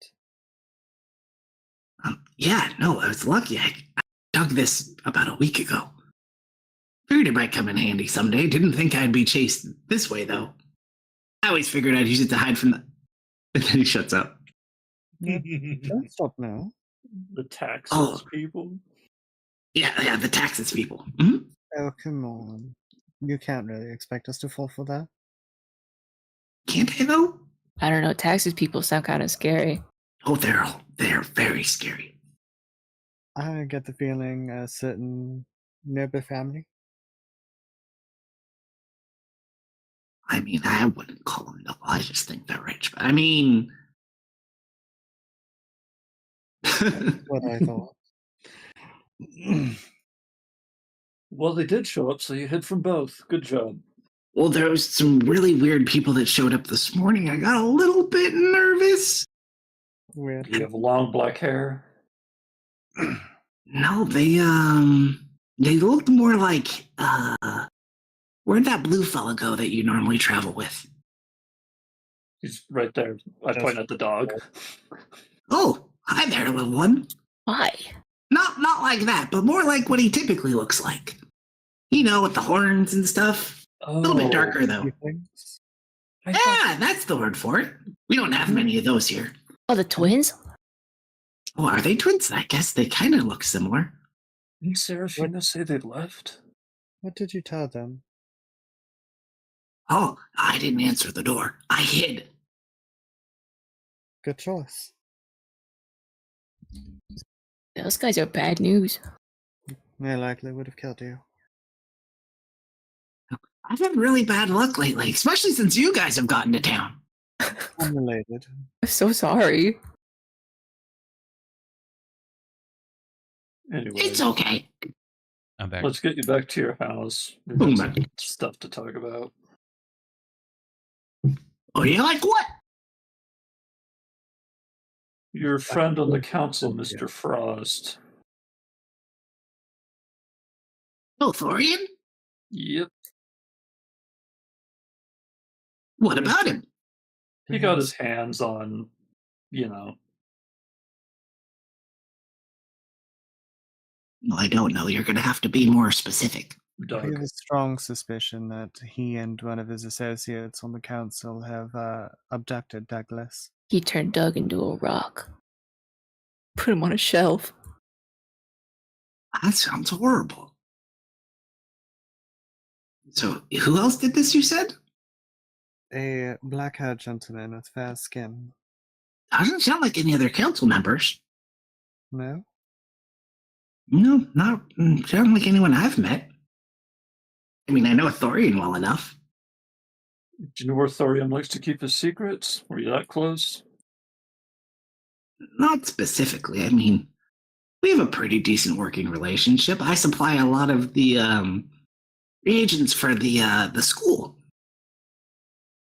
Yeah, no, I was lucky. I dug this about a week ago. Figured it might come in handy someday. Didn't think I'd be chased this way, though. I always figured I'd use it to hide from the... And then he shuts up. Don't stop now. the taxes Oh. people. Yeah, the taxes people. Hmm? Oh, come on. You can't really expect us to fall for that. Can't I, though? I don't know. Taxes people sound kind of scary. Oh, they're very scary. I get the feeling a certain noble family. I mean, I wouldn't call them noble. I just think they're rich. But I mean... What I thought. Well, they did show up, so you hid from both. Good job. Well, there was some really weird people that showed up this morning. I got a little bit nervous. Weird. You have long black hair. No, they looked more like, where'd that blue fella go that you normally travel with? He's right there. I point at the dog. Oh, hi there, little one. Why? Not like that, but more like what he typically looks like. You know, with the horns and stuff. Oh, A little bit darker, though. Few things. I thought- Yeah, that's the word for it. We don't have many of those here. Oh, the twins? Oh, are they twins? I guess they kind of look similar. Didn't Serafina say they left? What did you tell them? Oh, I didn't answer the door. I hid. Good choice. Those guys are bad news. They likely would have killed you. I've had really bad luck lately, especially since you guys have gotten to town. Unrelated. I'm so sorry. Anyway, It's okay. I'm back. let's get you back to your house. We've Boom, got some man. stuff to talk about. Oh, you like what? Your friend on the council, Mr. Frost. Oh, Thorian? Yep. What about him? He got his hands on, Well, I don't know. You're going to have to be more specific. We Doug. have a strong suspicion that he and one of his associates on the council have abducted Douglas. He turned Doug into a rock. Put him on a shelf. That sounds horrible. So, who else did this, you said? A black-haired gentleman with fair skin. Doesn't sound like any other council members. No? No, not sound like anyone I've met. I mean, I know Thorian well enough. Do you know where Thorium likes to keep his secrets? Were you that close? Not specifically. I mean, we have a pretty decent working relationship. I supply a lot of the reagents for the school,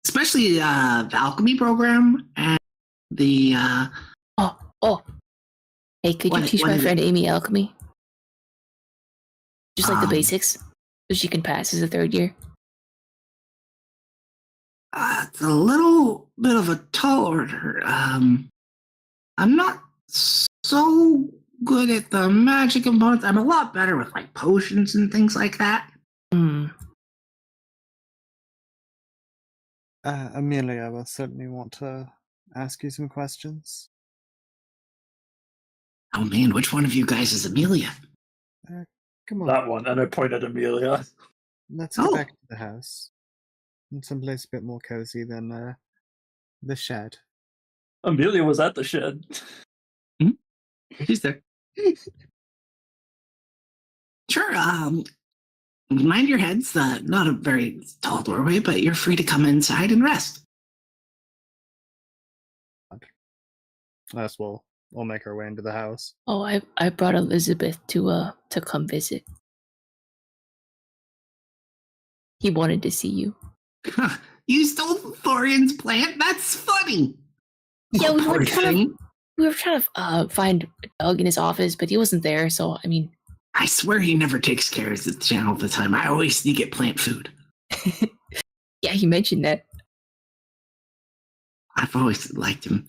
especially the alchemy program and the Oh. Hey, could you What- teach what my is friend it? Amy alchemy? Just like the Um, basics, so she can pass as a third year. It's a little bit of a tall order. I'm not so good at the magic components. I'm a lot better with like potions and things like that. Hmm. Amelia will certainly want to ask you some questions. Oh man, which one of you guys is Amelia? Come on, That one, and I point at Amelia. let's get Oh. back to the house. In someplace a bit more cozy than the shed. Amelia was at the shed. She's there. Sure. Mind your heads. Not a very tall doorway, but you're free to come inside and rest. Us we'll make our way into the house. Oh, I brought Elizabeth to come visit. He wanted to see you. You stole Thorian's plant? That's funny. Yeah, Oh, we were poor trying thing. to find Doug in his office, but he wasn't there. So I mean, I swear he never takes care of the channel all the time. I always sneak at plant food. yeah, he mentioned that. I've always liked him.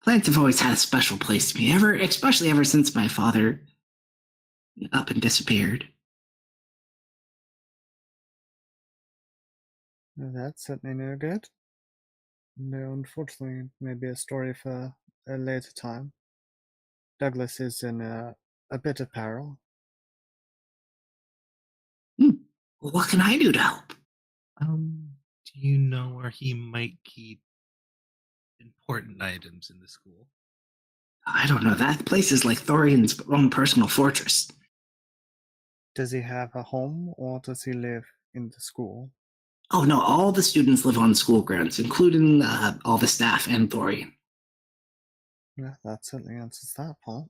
Plants have always had a special place to me, especially ever since my father up and disappeared. That's certainly no good. No, unfortunately, maybe a story for a later time. Douglas is in a bit of peril. Well, what can I do to help? Do you know where he might keep important items in the school? I don't know. That place is like Thorian's own personal fortress. Does he have a home or does he live in the school? Oh no, all the students live on school grounds, including all the staff and Thorian. Yeah, that certainly answers that part.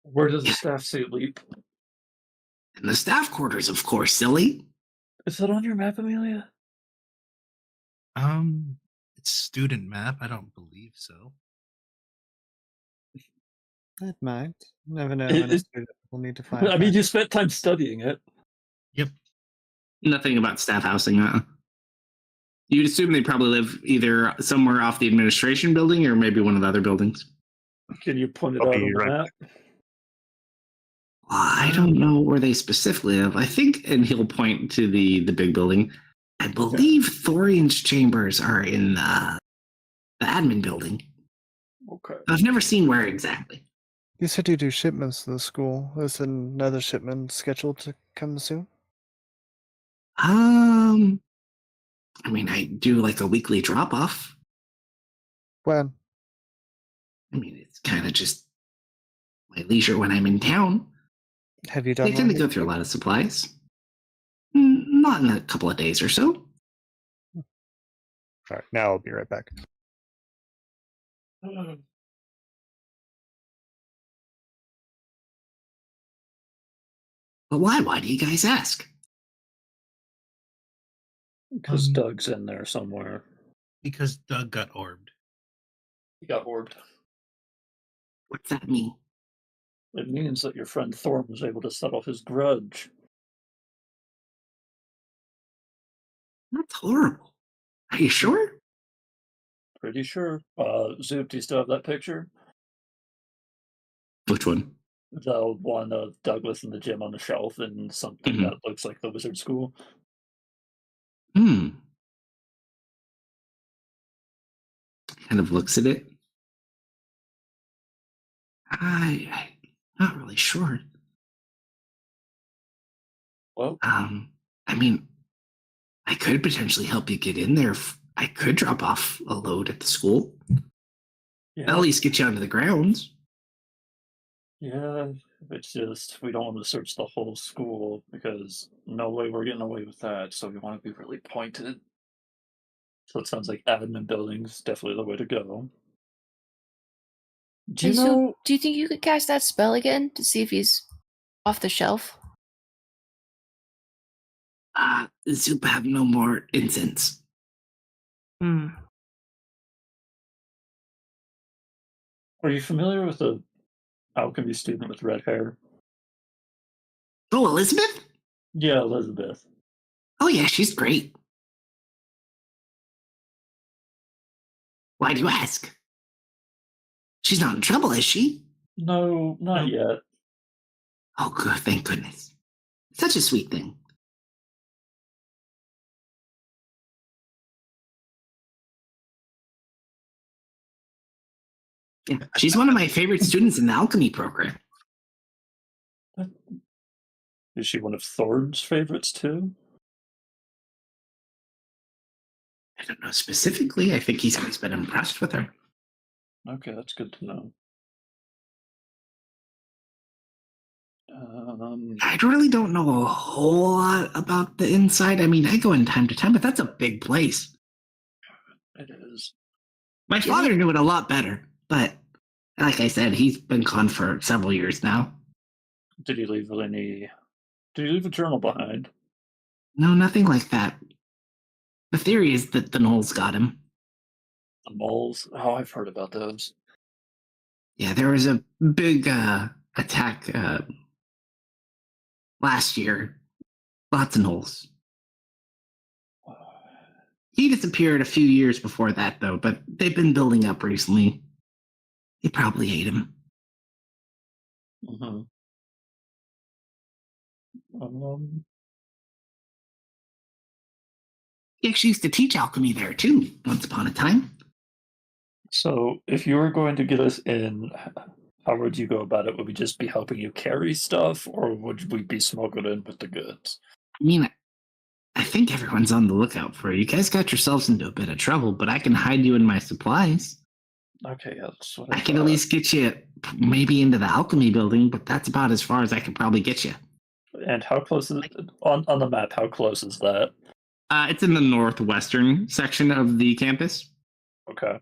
Where does the staff sleep? And the staff quarters, of course, silly. Is that on your map, Amelia? It's student map. I don't believe so. It might. Never know when a student will need to find I mean, facts. you spent time studying it. Yep. Nothing about staff housing. You'd assume they probably live either somewhere off the administration building or maybe one of the other buildings. Can you point it I'll out be on the right map? I don't know where they specifically live. I think, and he'll point to the big building. I believe Thorian's chambers are in the admin building. Okay. I've never seen where exactly. You said you do shipments to the school. Is another shipment scheduled to come soon? I mean, I do like a weekly drop off. When? I mean, it's kind of just my leisure when I'm in town. Have you done They tend one? to go through a lot of supplies. Not in a couple of days or so. Alright, now I'll be right back. But why? Why do you guys ask? Because Um, Doug's in there somewhere. Because Doug got orbed. He got orbed. What's that mean? It means that your friend Thorn was able to settle his grudge. That's horrible. Are you sure? Pretty sure. Zoop, do you still have that picture? Which one? The one of Douglas in the gym on the shelf and something Mhm. that looks like the wizard school. Kind of looks at it. I'm not really sure. Well, I mean, I could potentially help you get in there. I could drop off a load at the school. yeah, At least get you onto the grounds. yeah. It's just we don't want to search the whole school because no way we're getting away with that. So we want to be really pointed. So it sounds like admin buildings definitely the way to go. Do you Hey, so know? do you think you could cast that spell again to see if he's off the shelf? The soup have no more incense. Hmm. Are you familiar with the alchemy student with red hair? Oh, Elizabeth? Yeah, Elizabeth. Oh, yeah, she's great. Why do you ask? She's not in trouble, is she? No, not yet. Oh, good, thank goodness. Such a sweet thing. Yeah, she's one of my favorite students in the alchemy program. Is she one of Thorn's favorites too? I don't know specifically. I think he's always been impressed with her. Okay, that's good to know. I really don't know a whole lot about the inside. I mean, I go in time to time, but that's a big place. It is. My father knew it a lot better, but like I said, he's been gone for several years now. Did he leave any? Did he leave a journal behind? No, nothing like that. The theory is that the Knolls got him. The moles? Oh, I've heard about those. Yeah, there was a big attack last year. Lots of Knolls. He disappeared a few years before that, though, but they've been building up recently. They probably hate him. Mm-hmm. He actually used to teach alchemy there, too, once upon a time. So, if you were going to get us in, how would you go about it? Would we just be helping you carry stuff, or would we be smuggled in with the goods? I mean, I think everyone's on the lookout for you. You guys got yourselves into a bit of trouble, but I can hide you in my supplies. Okay, yeah, that's what I can at least get you maybe into the alchemy building, but that's about as far as I could probably get you. And how close is it on the map? How close is that? It's in the northwestern section of the campus. Okay.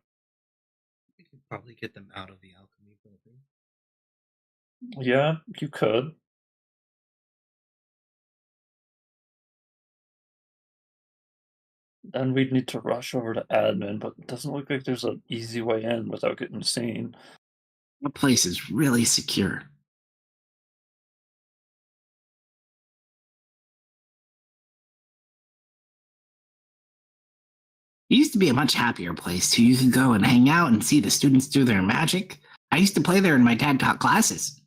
We could probably get them out of the alchemy building. Yeah, you could. Then we'd need to rush over to admin, but it doesn't look like there's an easy way in without getting seen. The place is really secure. It used to be a much happier place too. You could go and hang out and see the students do their magic. I used to play there and my dad taught classes.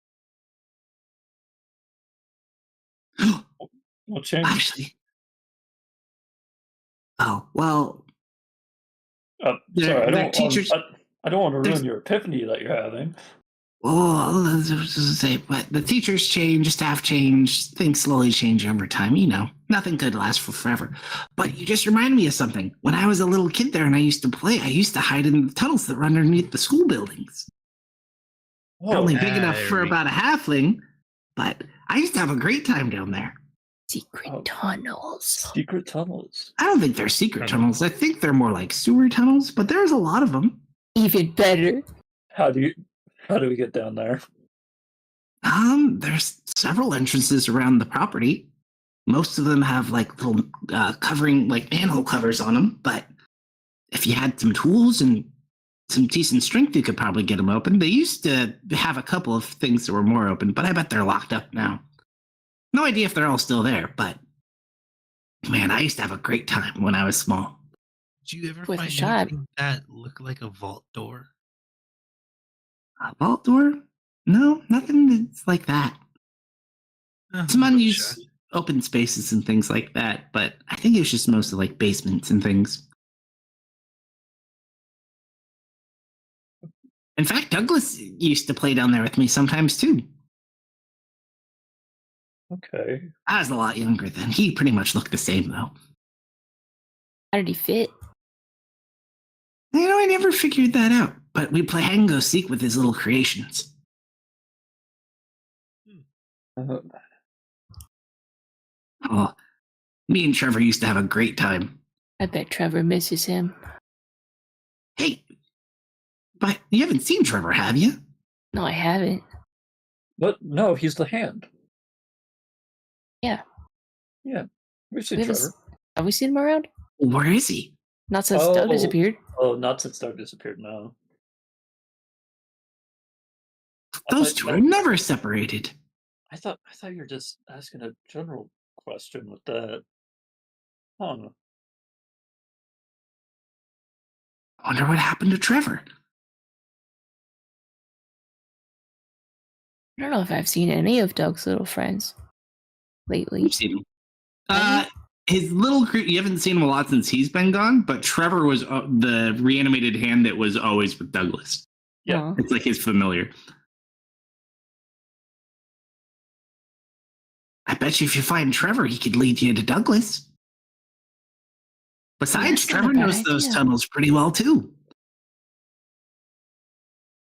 What changed? Actually. Oh, well. Sorry, I don't. Teachers. I don't want to ruin your epiphany that you're having. Oh, but the teachers change, staff change, things slowly change over time. You know, nothing could last for forever. But you just reminded me of something. When I was a little kid there and I used to play, I used to hide in the tunnels that run underneath the school buildings. They're only big enough for about a halfling, but I used to have a great time down there. Secret tunnels. Secret tunnels. I don't think they're secret tunnels. I think they're more like sewer tunnels, but there's a lot of them. Even better. How do we get down there? There's several entrances around the property. Most of them have like little covering, like manhole covers on them. But if you had some tools and some decent strength, you could probably get them open. They used to have a couple of things that were more open, but I bet they're locked up now. No idea if they're all still there, but man, I used to have a great time when I was small. Did you ever With a find shot. anything that looked like a vault door? A vault door? No, nothing that's like that. Some unused open spaces and things like that, but I think it was just mostly like basements and things. In fact, Douglas used to play down there with me sometimes too. Okay. I was a lot younger then. He pretty much looked the same though. How did he fit? You know, I never figured that out, but we play hide and go seek with his little creations. Oh, me and Trevor used to have a great time. I bet Trevor misses him. Hey, but you haven't seen Trevor, have you? No, I haven't. But no, he's the hand. Yeah. Yeah. We've seen We haven't Trevor. have we seen him around? Where is he? Not since Doug Oh. disappeared. Oh, not since Doug disappeared, no. Those two are never separated. I thought you were just asking a general question with that. Huh. I wonder what happened to Trevor. I don't know if I've seen any of Doug's little friends lately. You've seen him. His little crew, you haven't seen him a lot since he's been gone, but Trevor was the reanimated hand that was always with Douglas. Yeah. Aw. It's like his familiar. I bet you if you find Trevor, he could lead you to Douglas. Besides, that's not a Trevor bad knows those idea. tunnels pretty well, too.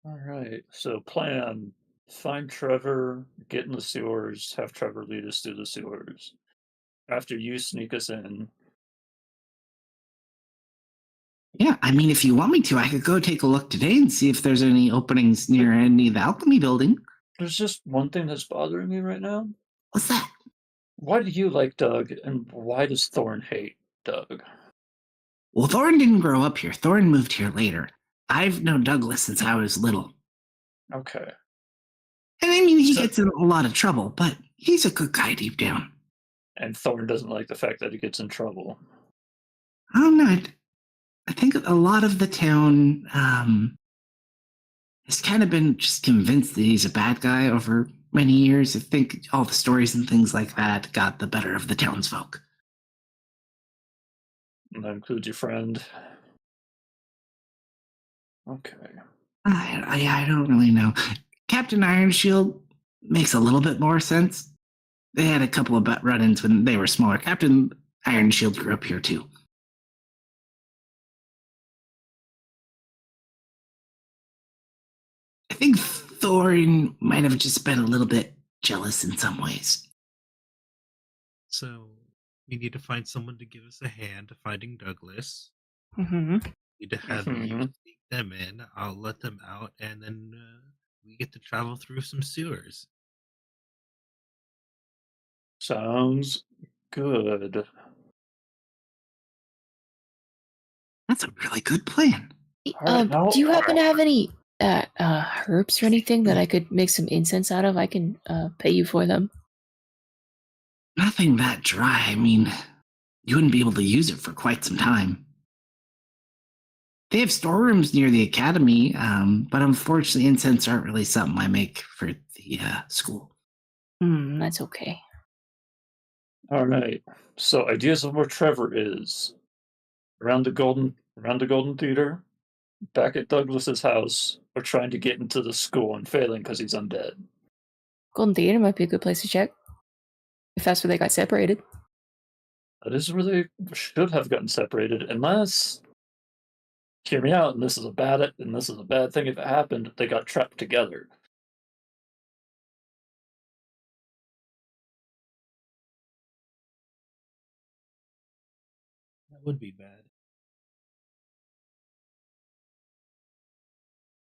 All right. So plan: find Trevor, get in the sewers, have Trevor lead us through the sewers. After you sneak us in. Yeah, I mean, if you want me to, I could go take a look today and see if there's any openings near any of the alchemy building. There's just one thing that's bothering me right now. What's that? Why do you like Doug, and why does Thorn hate Doug? Well, Thorn didn't grow up here. Thorn moved here later. I've known Douglas since I was little. Okay. And I mean, he So- gets in a lot of trouble, but he's a good guy deep down. And Thorn doesn't like the fact that he gets in trouble. I don't know. I think a lot of the town has kind of been just convinced that he's a bad guy over many years. I think all the stories and things like that got the better of the townsfolk. And that includes your friend. Okay. I don't really know. Captain Ironshield makes a little bit more sense. They had a couple of run-ins when they were smaller. Captain Ironshield grew up here too. I think Thorin might have just been a little bit jealous in some ways. So we need to find someone to give us a hand to finding Douglas. Mm-hmm. We need to have you sneak them in. I'll let them out, and then we get to travel through some sewers. Sounds good. That's a really good plan. Alright, now- Do you happen to have any herbs or anything that I could make some incense out of? I can pay you for them. Nothing that dry. I mean, you wouldn't be able to use it for quite some time. They have storerooms near the academy, but unfortunately, incense aren't really something I make for the school. That's okay. Alright. So ideas of where Trevor is. Around the Golden Theater, back at Douglas's house, or trying to get into the school and failing because he's undead. Golden Theater might be a good place to check. If that's where they got separated. That is where they should have gotten separated, unless, hear me out, and this is a bad thing if it happened, they got trapped together. That would be bad.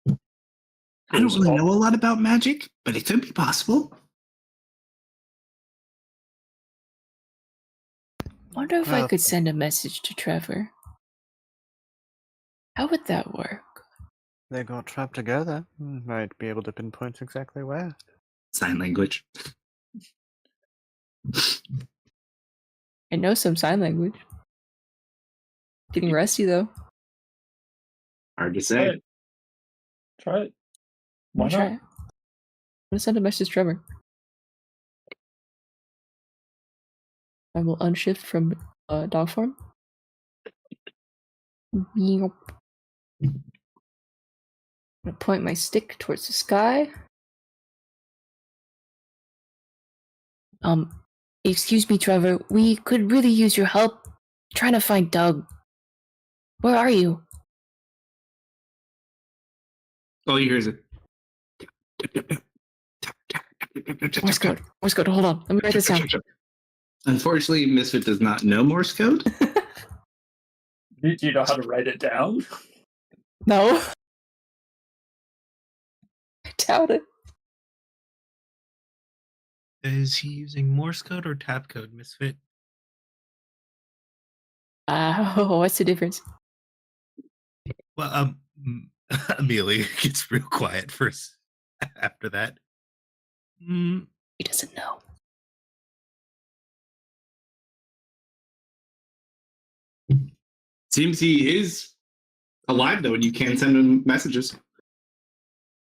I don't There's really all- know a lot about magic, but it could be possible. Wonder if I could send a message to Trevor. How would that work? They got trapped together. Might be able to pinpoint exactly where. Sign language. I know some sign language. Getting rusty though. Hard to Try say. it. Try it. Why I'll try not? it. I'm gonna send a message to Trevor. I will unshift from dog form. Meow. I'm gonna point my stick towards the sky. Excuse me, Trevor. We could really use your help trying to find Doug. Where are you? All you hear is a... Morse code. Morse code. Hold on. Let me write this down. Unfortunately, Misfit does not know Morse code. Do you know how to write it down? No. I doubt it. Is he using Morse code or tap code, Misfit? What's the difference? Well, Amelia gets real quiet first after that. Mm, He doesn't know. Seems he is alive though, and you can send him messages.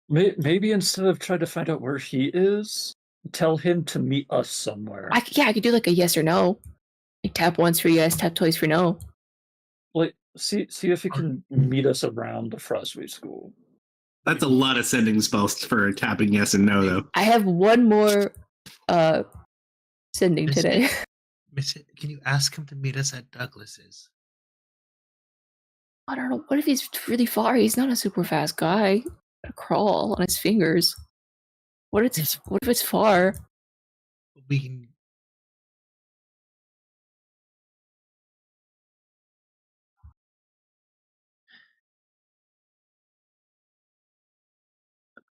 Maybe instead of trying to find out where he is, tell him to meet us somewhere. I could do like a yes or no. Like tap once for yes, tap twice for no. Like, see if he can meet us around the Frostweed School. That's a lot of sending spells for tapping yes and no, though. I have one more sending Miss today. Can you ask him to meet us at Douglas's? I don't know. What if he's really far? He's not a super fast guy. Gotta crawl on his fingers. What if it's far? We can.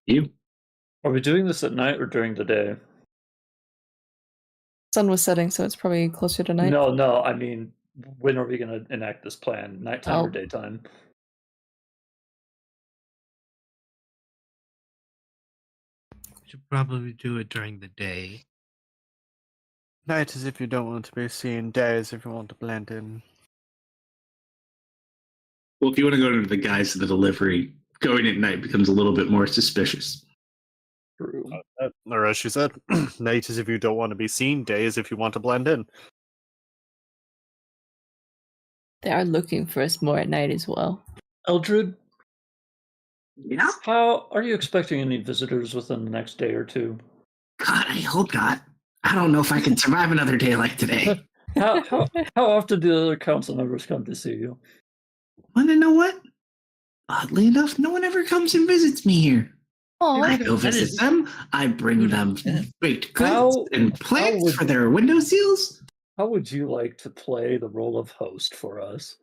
You? Are we doing this at night or during the day? Sun was setting, so it's probably closer to night. No. I mean, when are we going to enact this plan? Nighttime or Oh. daytime? We should probably do it during the day. Night is if you don't want to be seen. Day is if you want to blend in. Well, if you want to go into the guise of the delivery, going at night becomes a little bit more suspicious. True. Or as she said, night is if you don't want to be seen. Day is if you want to blend in. They are looking for us more at night as well. Eldred, Yeah? how are you expecting any visitors within the next day or two? God, I hope not. I don't know if I can survive another day like today. How often do the other council members come to see you? Want to know what? Oddly enough, no one ever comes and visits me here. I Oh, go visit them. I bring them baked goods and plants for their window seals. How would you like to play the role of host for us?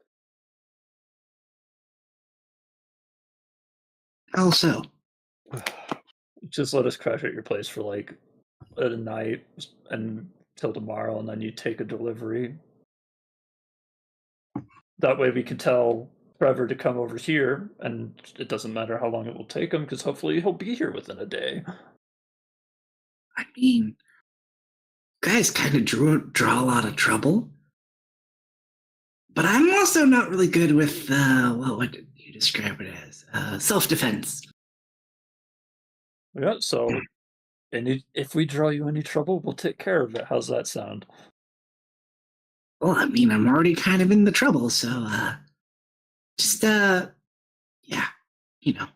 How so? Just let us crash at your place for like a night and till tomorrow, and then you take a delivery. That way we can tell Trevor to come over here, and it doesn't matter how long it will take him, because hopefully he'll be here within a day. I mean, guys kind of draw a lot of trouble. But I'm also not really good with, what did you describe it as? Self-defense. Yeah, so if we draw you any trouble, we'll take care of it. How's that sound? Well, I mean, I'm already kind of in the trouble, so, yeah, you know.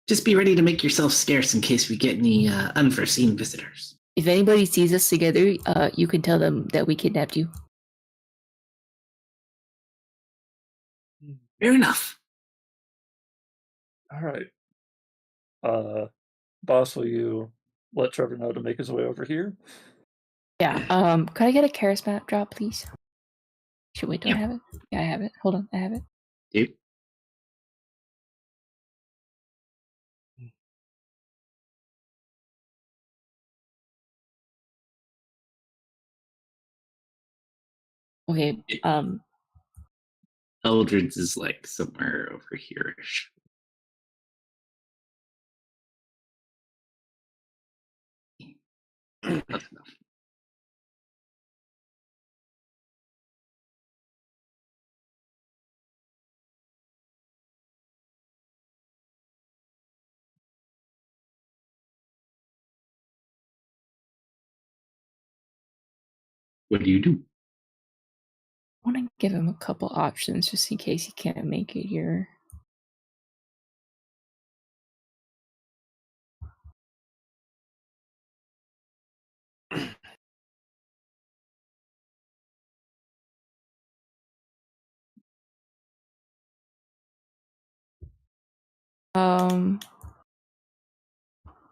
Just be ready to make yourself scarce in case we get any unforeseen visitors. if anybody sees us together, you can tell them that we kidnapped you. Fair enough. All right. Boss, will you let Trevor know to make his way over here? Yeah. Could I get a charisma drop, please? Should wait, do I have it? Yeah, I have it. Hold on, I have it. Yep. Okay. Eldred's is like somewhere over here-ish. That's enough. What do you do? I want to give him a couple options just in case he can't make it here.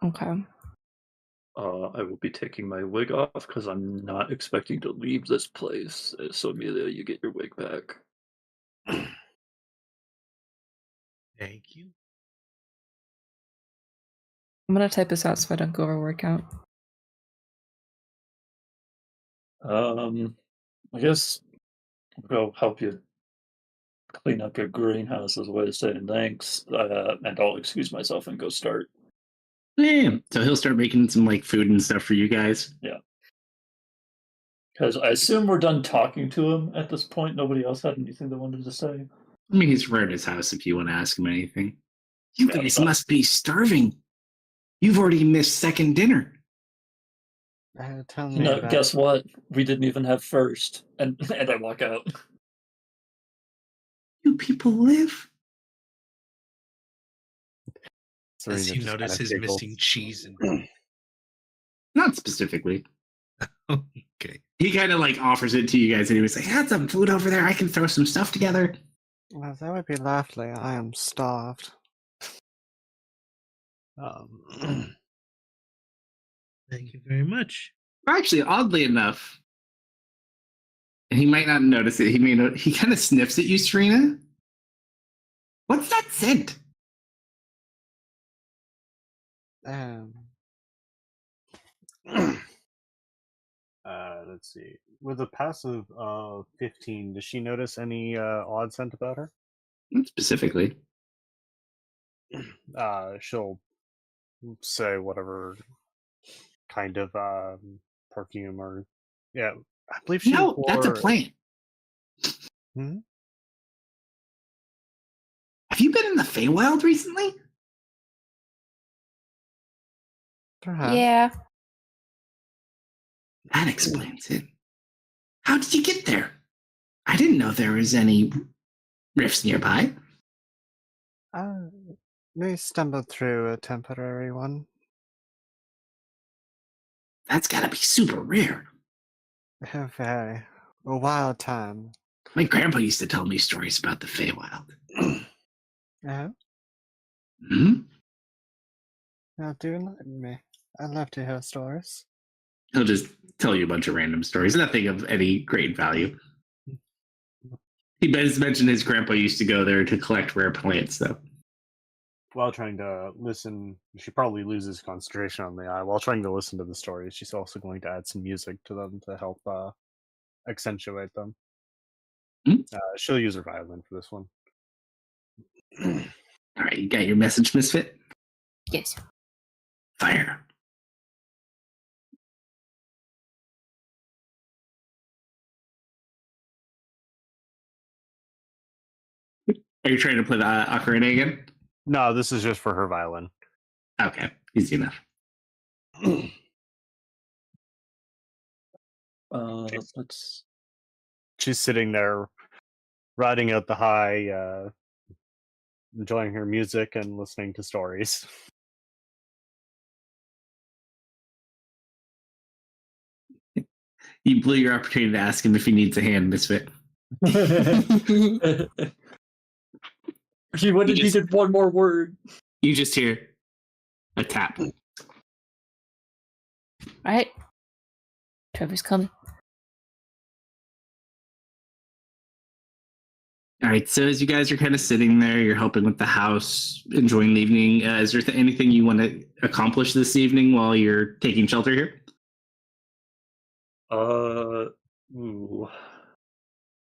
Okay. I will be taking my wig off because I'm not expecting to leave this place. So Amelia, you get your wig back. Thank you. I'm gonna type this out so I don't go over word count. I guess go help you clean up your greenhouse as a way of saying thanks, and I'll excuse myself and go start. Yeah. So he'll start making some like food and stuff for you guys. Because I assume we're done talking to him at this point. Nobody else had anything they wanted to say. I mean, he's right at his house if you want to ask him anything. You Yeah, guys but- must be starving. You've already missed second dinner. Tell me No, about guess what? We didn't even have first, and I walk out. You people live. Does Serena he just notice kinda his giggles. missing cheese? And Not specifically. okay, He kind of like offers it to you guys, and he was like, "Had some food over there. I can throw some stuff together." Well, that would be lovely. I am starved. thank you very much. Actually, oddly enough, and he might not notice it. He kind of sniffs at you, Serena. What's that scent? Let's see. With a passive of 15, does she notice any odd scent about her? Not specifically. She'll say whatever kind of perfume or yeah. I believe she No, that's a wore- plant. Hmm? Have you been in the Feywild recently? Perhaps. Yeah. That explains it. How did you get there? I didn't know there was any rifts nearby. We stumbled through a temporary one. That's gotta be super rare. Very. A wild time. My grandpa used to tell me stories about the Feywild. Yeah? Hmm? Now do enlighten me. I love to hear stories. He'll just tell you a bunch of random stories, nothing of any great value. He mentioned his grandpa used to go there to collect rare plants, though. While trying to listen, she probably loses concentration on the eye. While trying to listen to the stories, she's also going to add some music to them to help accentuate them. Hmm? She'll use her violin for this one. All right, you got your message, Misfit? Yes. Fire. Are you trying to play the ocarina again? No, this is just for her violin. Okay, easy enough. Let's. She's sitting there, riding out the high, enjoying her music and listening to stories. You blew your opportunity to ask him if he needs a hand, Misfit. He wanted just- needed one more word. You just hear a tap. All right. Trevor's coming. All right, so as you guys are kind of sitting there, you're helping with the house, enjoying the evening. Is there anything you want to accomplish this evening while you're taking shelter here? Ooh.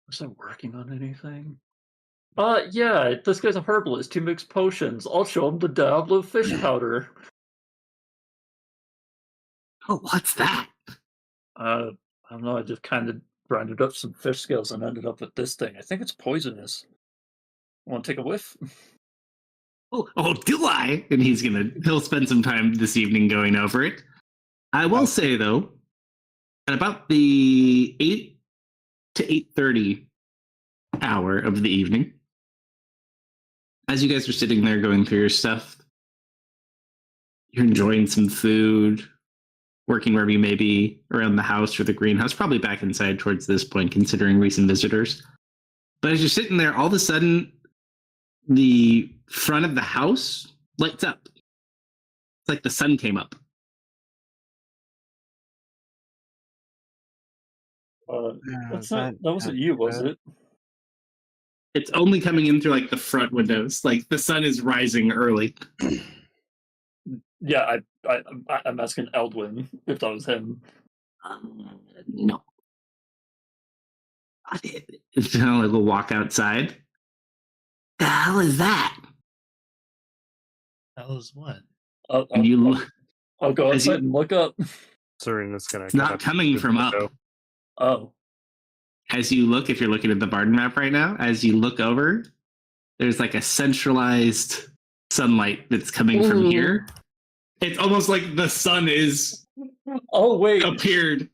Was I working on anything? Yeah, this guy's a herbalist. He makes potions. I'll show him the Diablo fish powder. Oh, what's that? I don't know. I just kind of grinded up some fish scales and ended up with this thing. I think it's poisonous. Want to take a whiff? Oh, do I? And he'll spend some time this evening going over it. I will say though, at about the 8 to 8:30 hour of the evening, as you guys are sitting there going through your stuff, you're enjoying some food, working wherever you may be around the house or the greenhouse, probably back inside towards this point, considering recent visitors. But as you're sitting there, all of a sudden, the front of the house lights up. It's like the sun came up. That wasn't you, was it? It's only coming in through like the front windows. Like the sun is rising early. Yeah, I'm asking Eldwin if that was him. No. Janelle will walk outside. The hell is that? Hell is what? I'll, And you I'll, look. I'll go As you- outside and look up. Serena's gonna. It's not coming from up. Oh, As you look, if you're looking at the Barden map right now, as you look over, there's like a centralized sunlight that's coming from Ooh. here. It's almost like the sun is oh wait. appeared.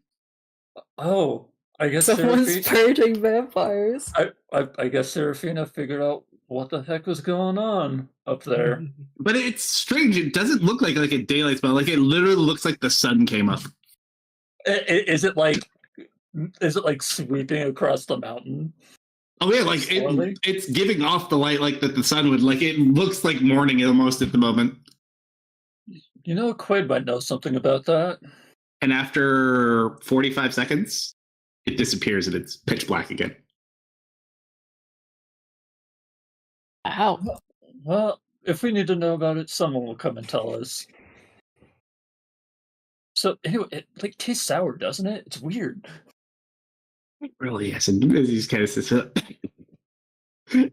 Oh, I guess Someone's Seraphina, purging vampires. I guess Seraphina figured out what the heck was going on up there. But it's strange. It doesn't look like a daylight spell. Like it literally looks like the sun came up. Is it like sweeping across the mountain? Oh yeah, like Slowly? it's giving off the light like that the sun would. Like it looks like morning almost at the moment. You know, Quaid might know something about that. And after 45 seconds, it disappears and it's pitch black again. Wow. Well, if we need to know about it, someone will come and tell us. So anyway, it like tastes sour, doesn't it? It's weird. It really is. And these kind of says,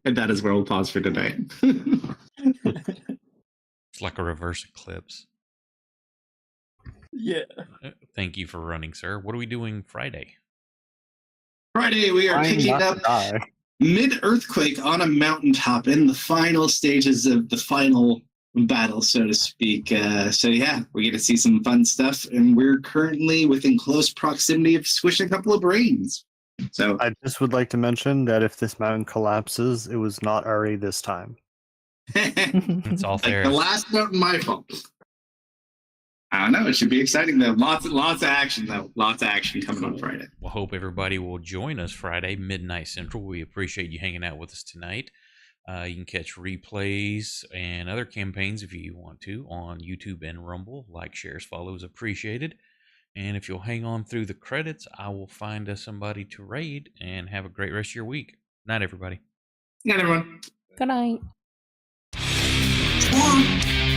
and that is where we'll pause for tonight. It's like a reverse eclipse. Yeah. Thank you for running, sir. What are we doing Friday? Friday, we are Trying picking not up to die. mid-earthquake on a mountaintop in the final stages of the final battle, so to speak. So yeah, we get to see some fun stuff, and we're currently within close proximity of squishing a couple of brains. So I just would like to mention that if this mountain collapses, it was not already this time. It's all like fair. the last note in my fault. I don't know. It should be exciting though. Lots of action though. Lots of action coming on Friday. We'll hope everybody will join us Friday, midnight Central. We appreciate you hanging out with us tonight. You can catch replays and other campaigns if you want to on YouTube and Rumble. Like, shares, follows appreciated. And if you'll hang on through the credits, I will find us somebody to raid and have a great rest of your week. Night, everybody. Good night, everyone. Good night. Come on.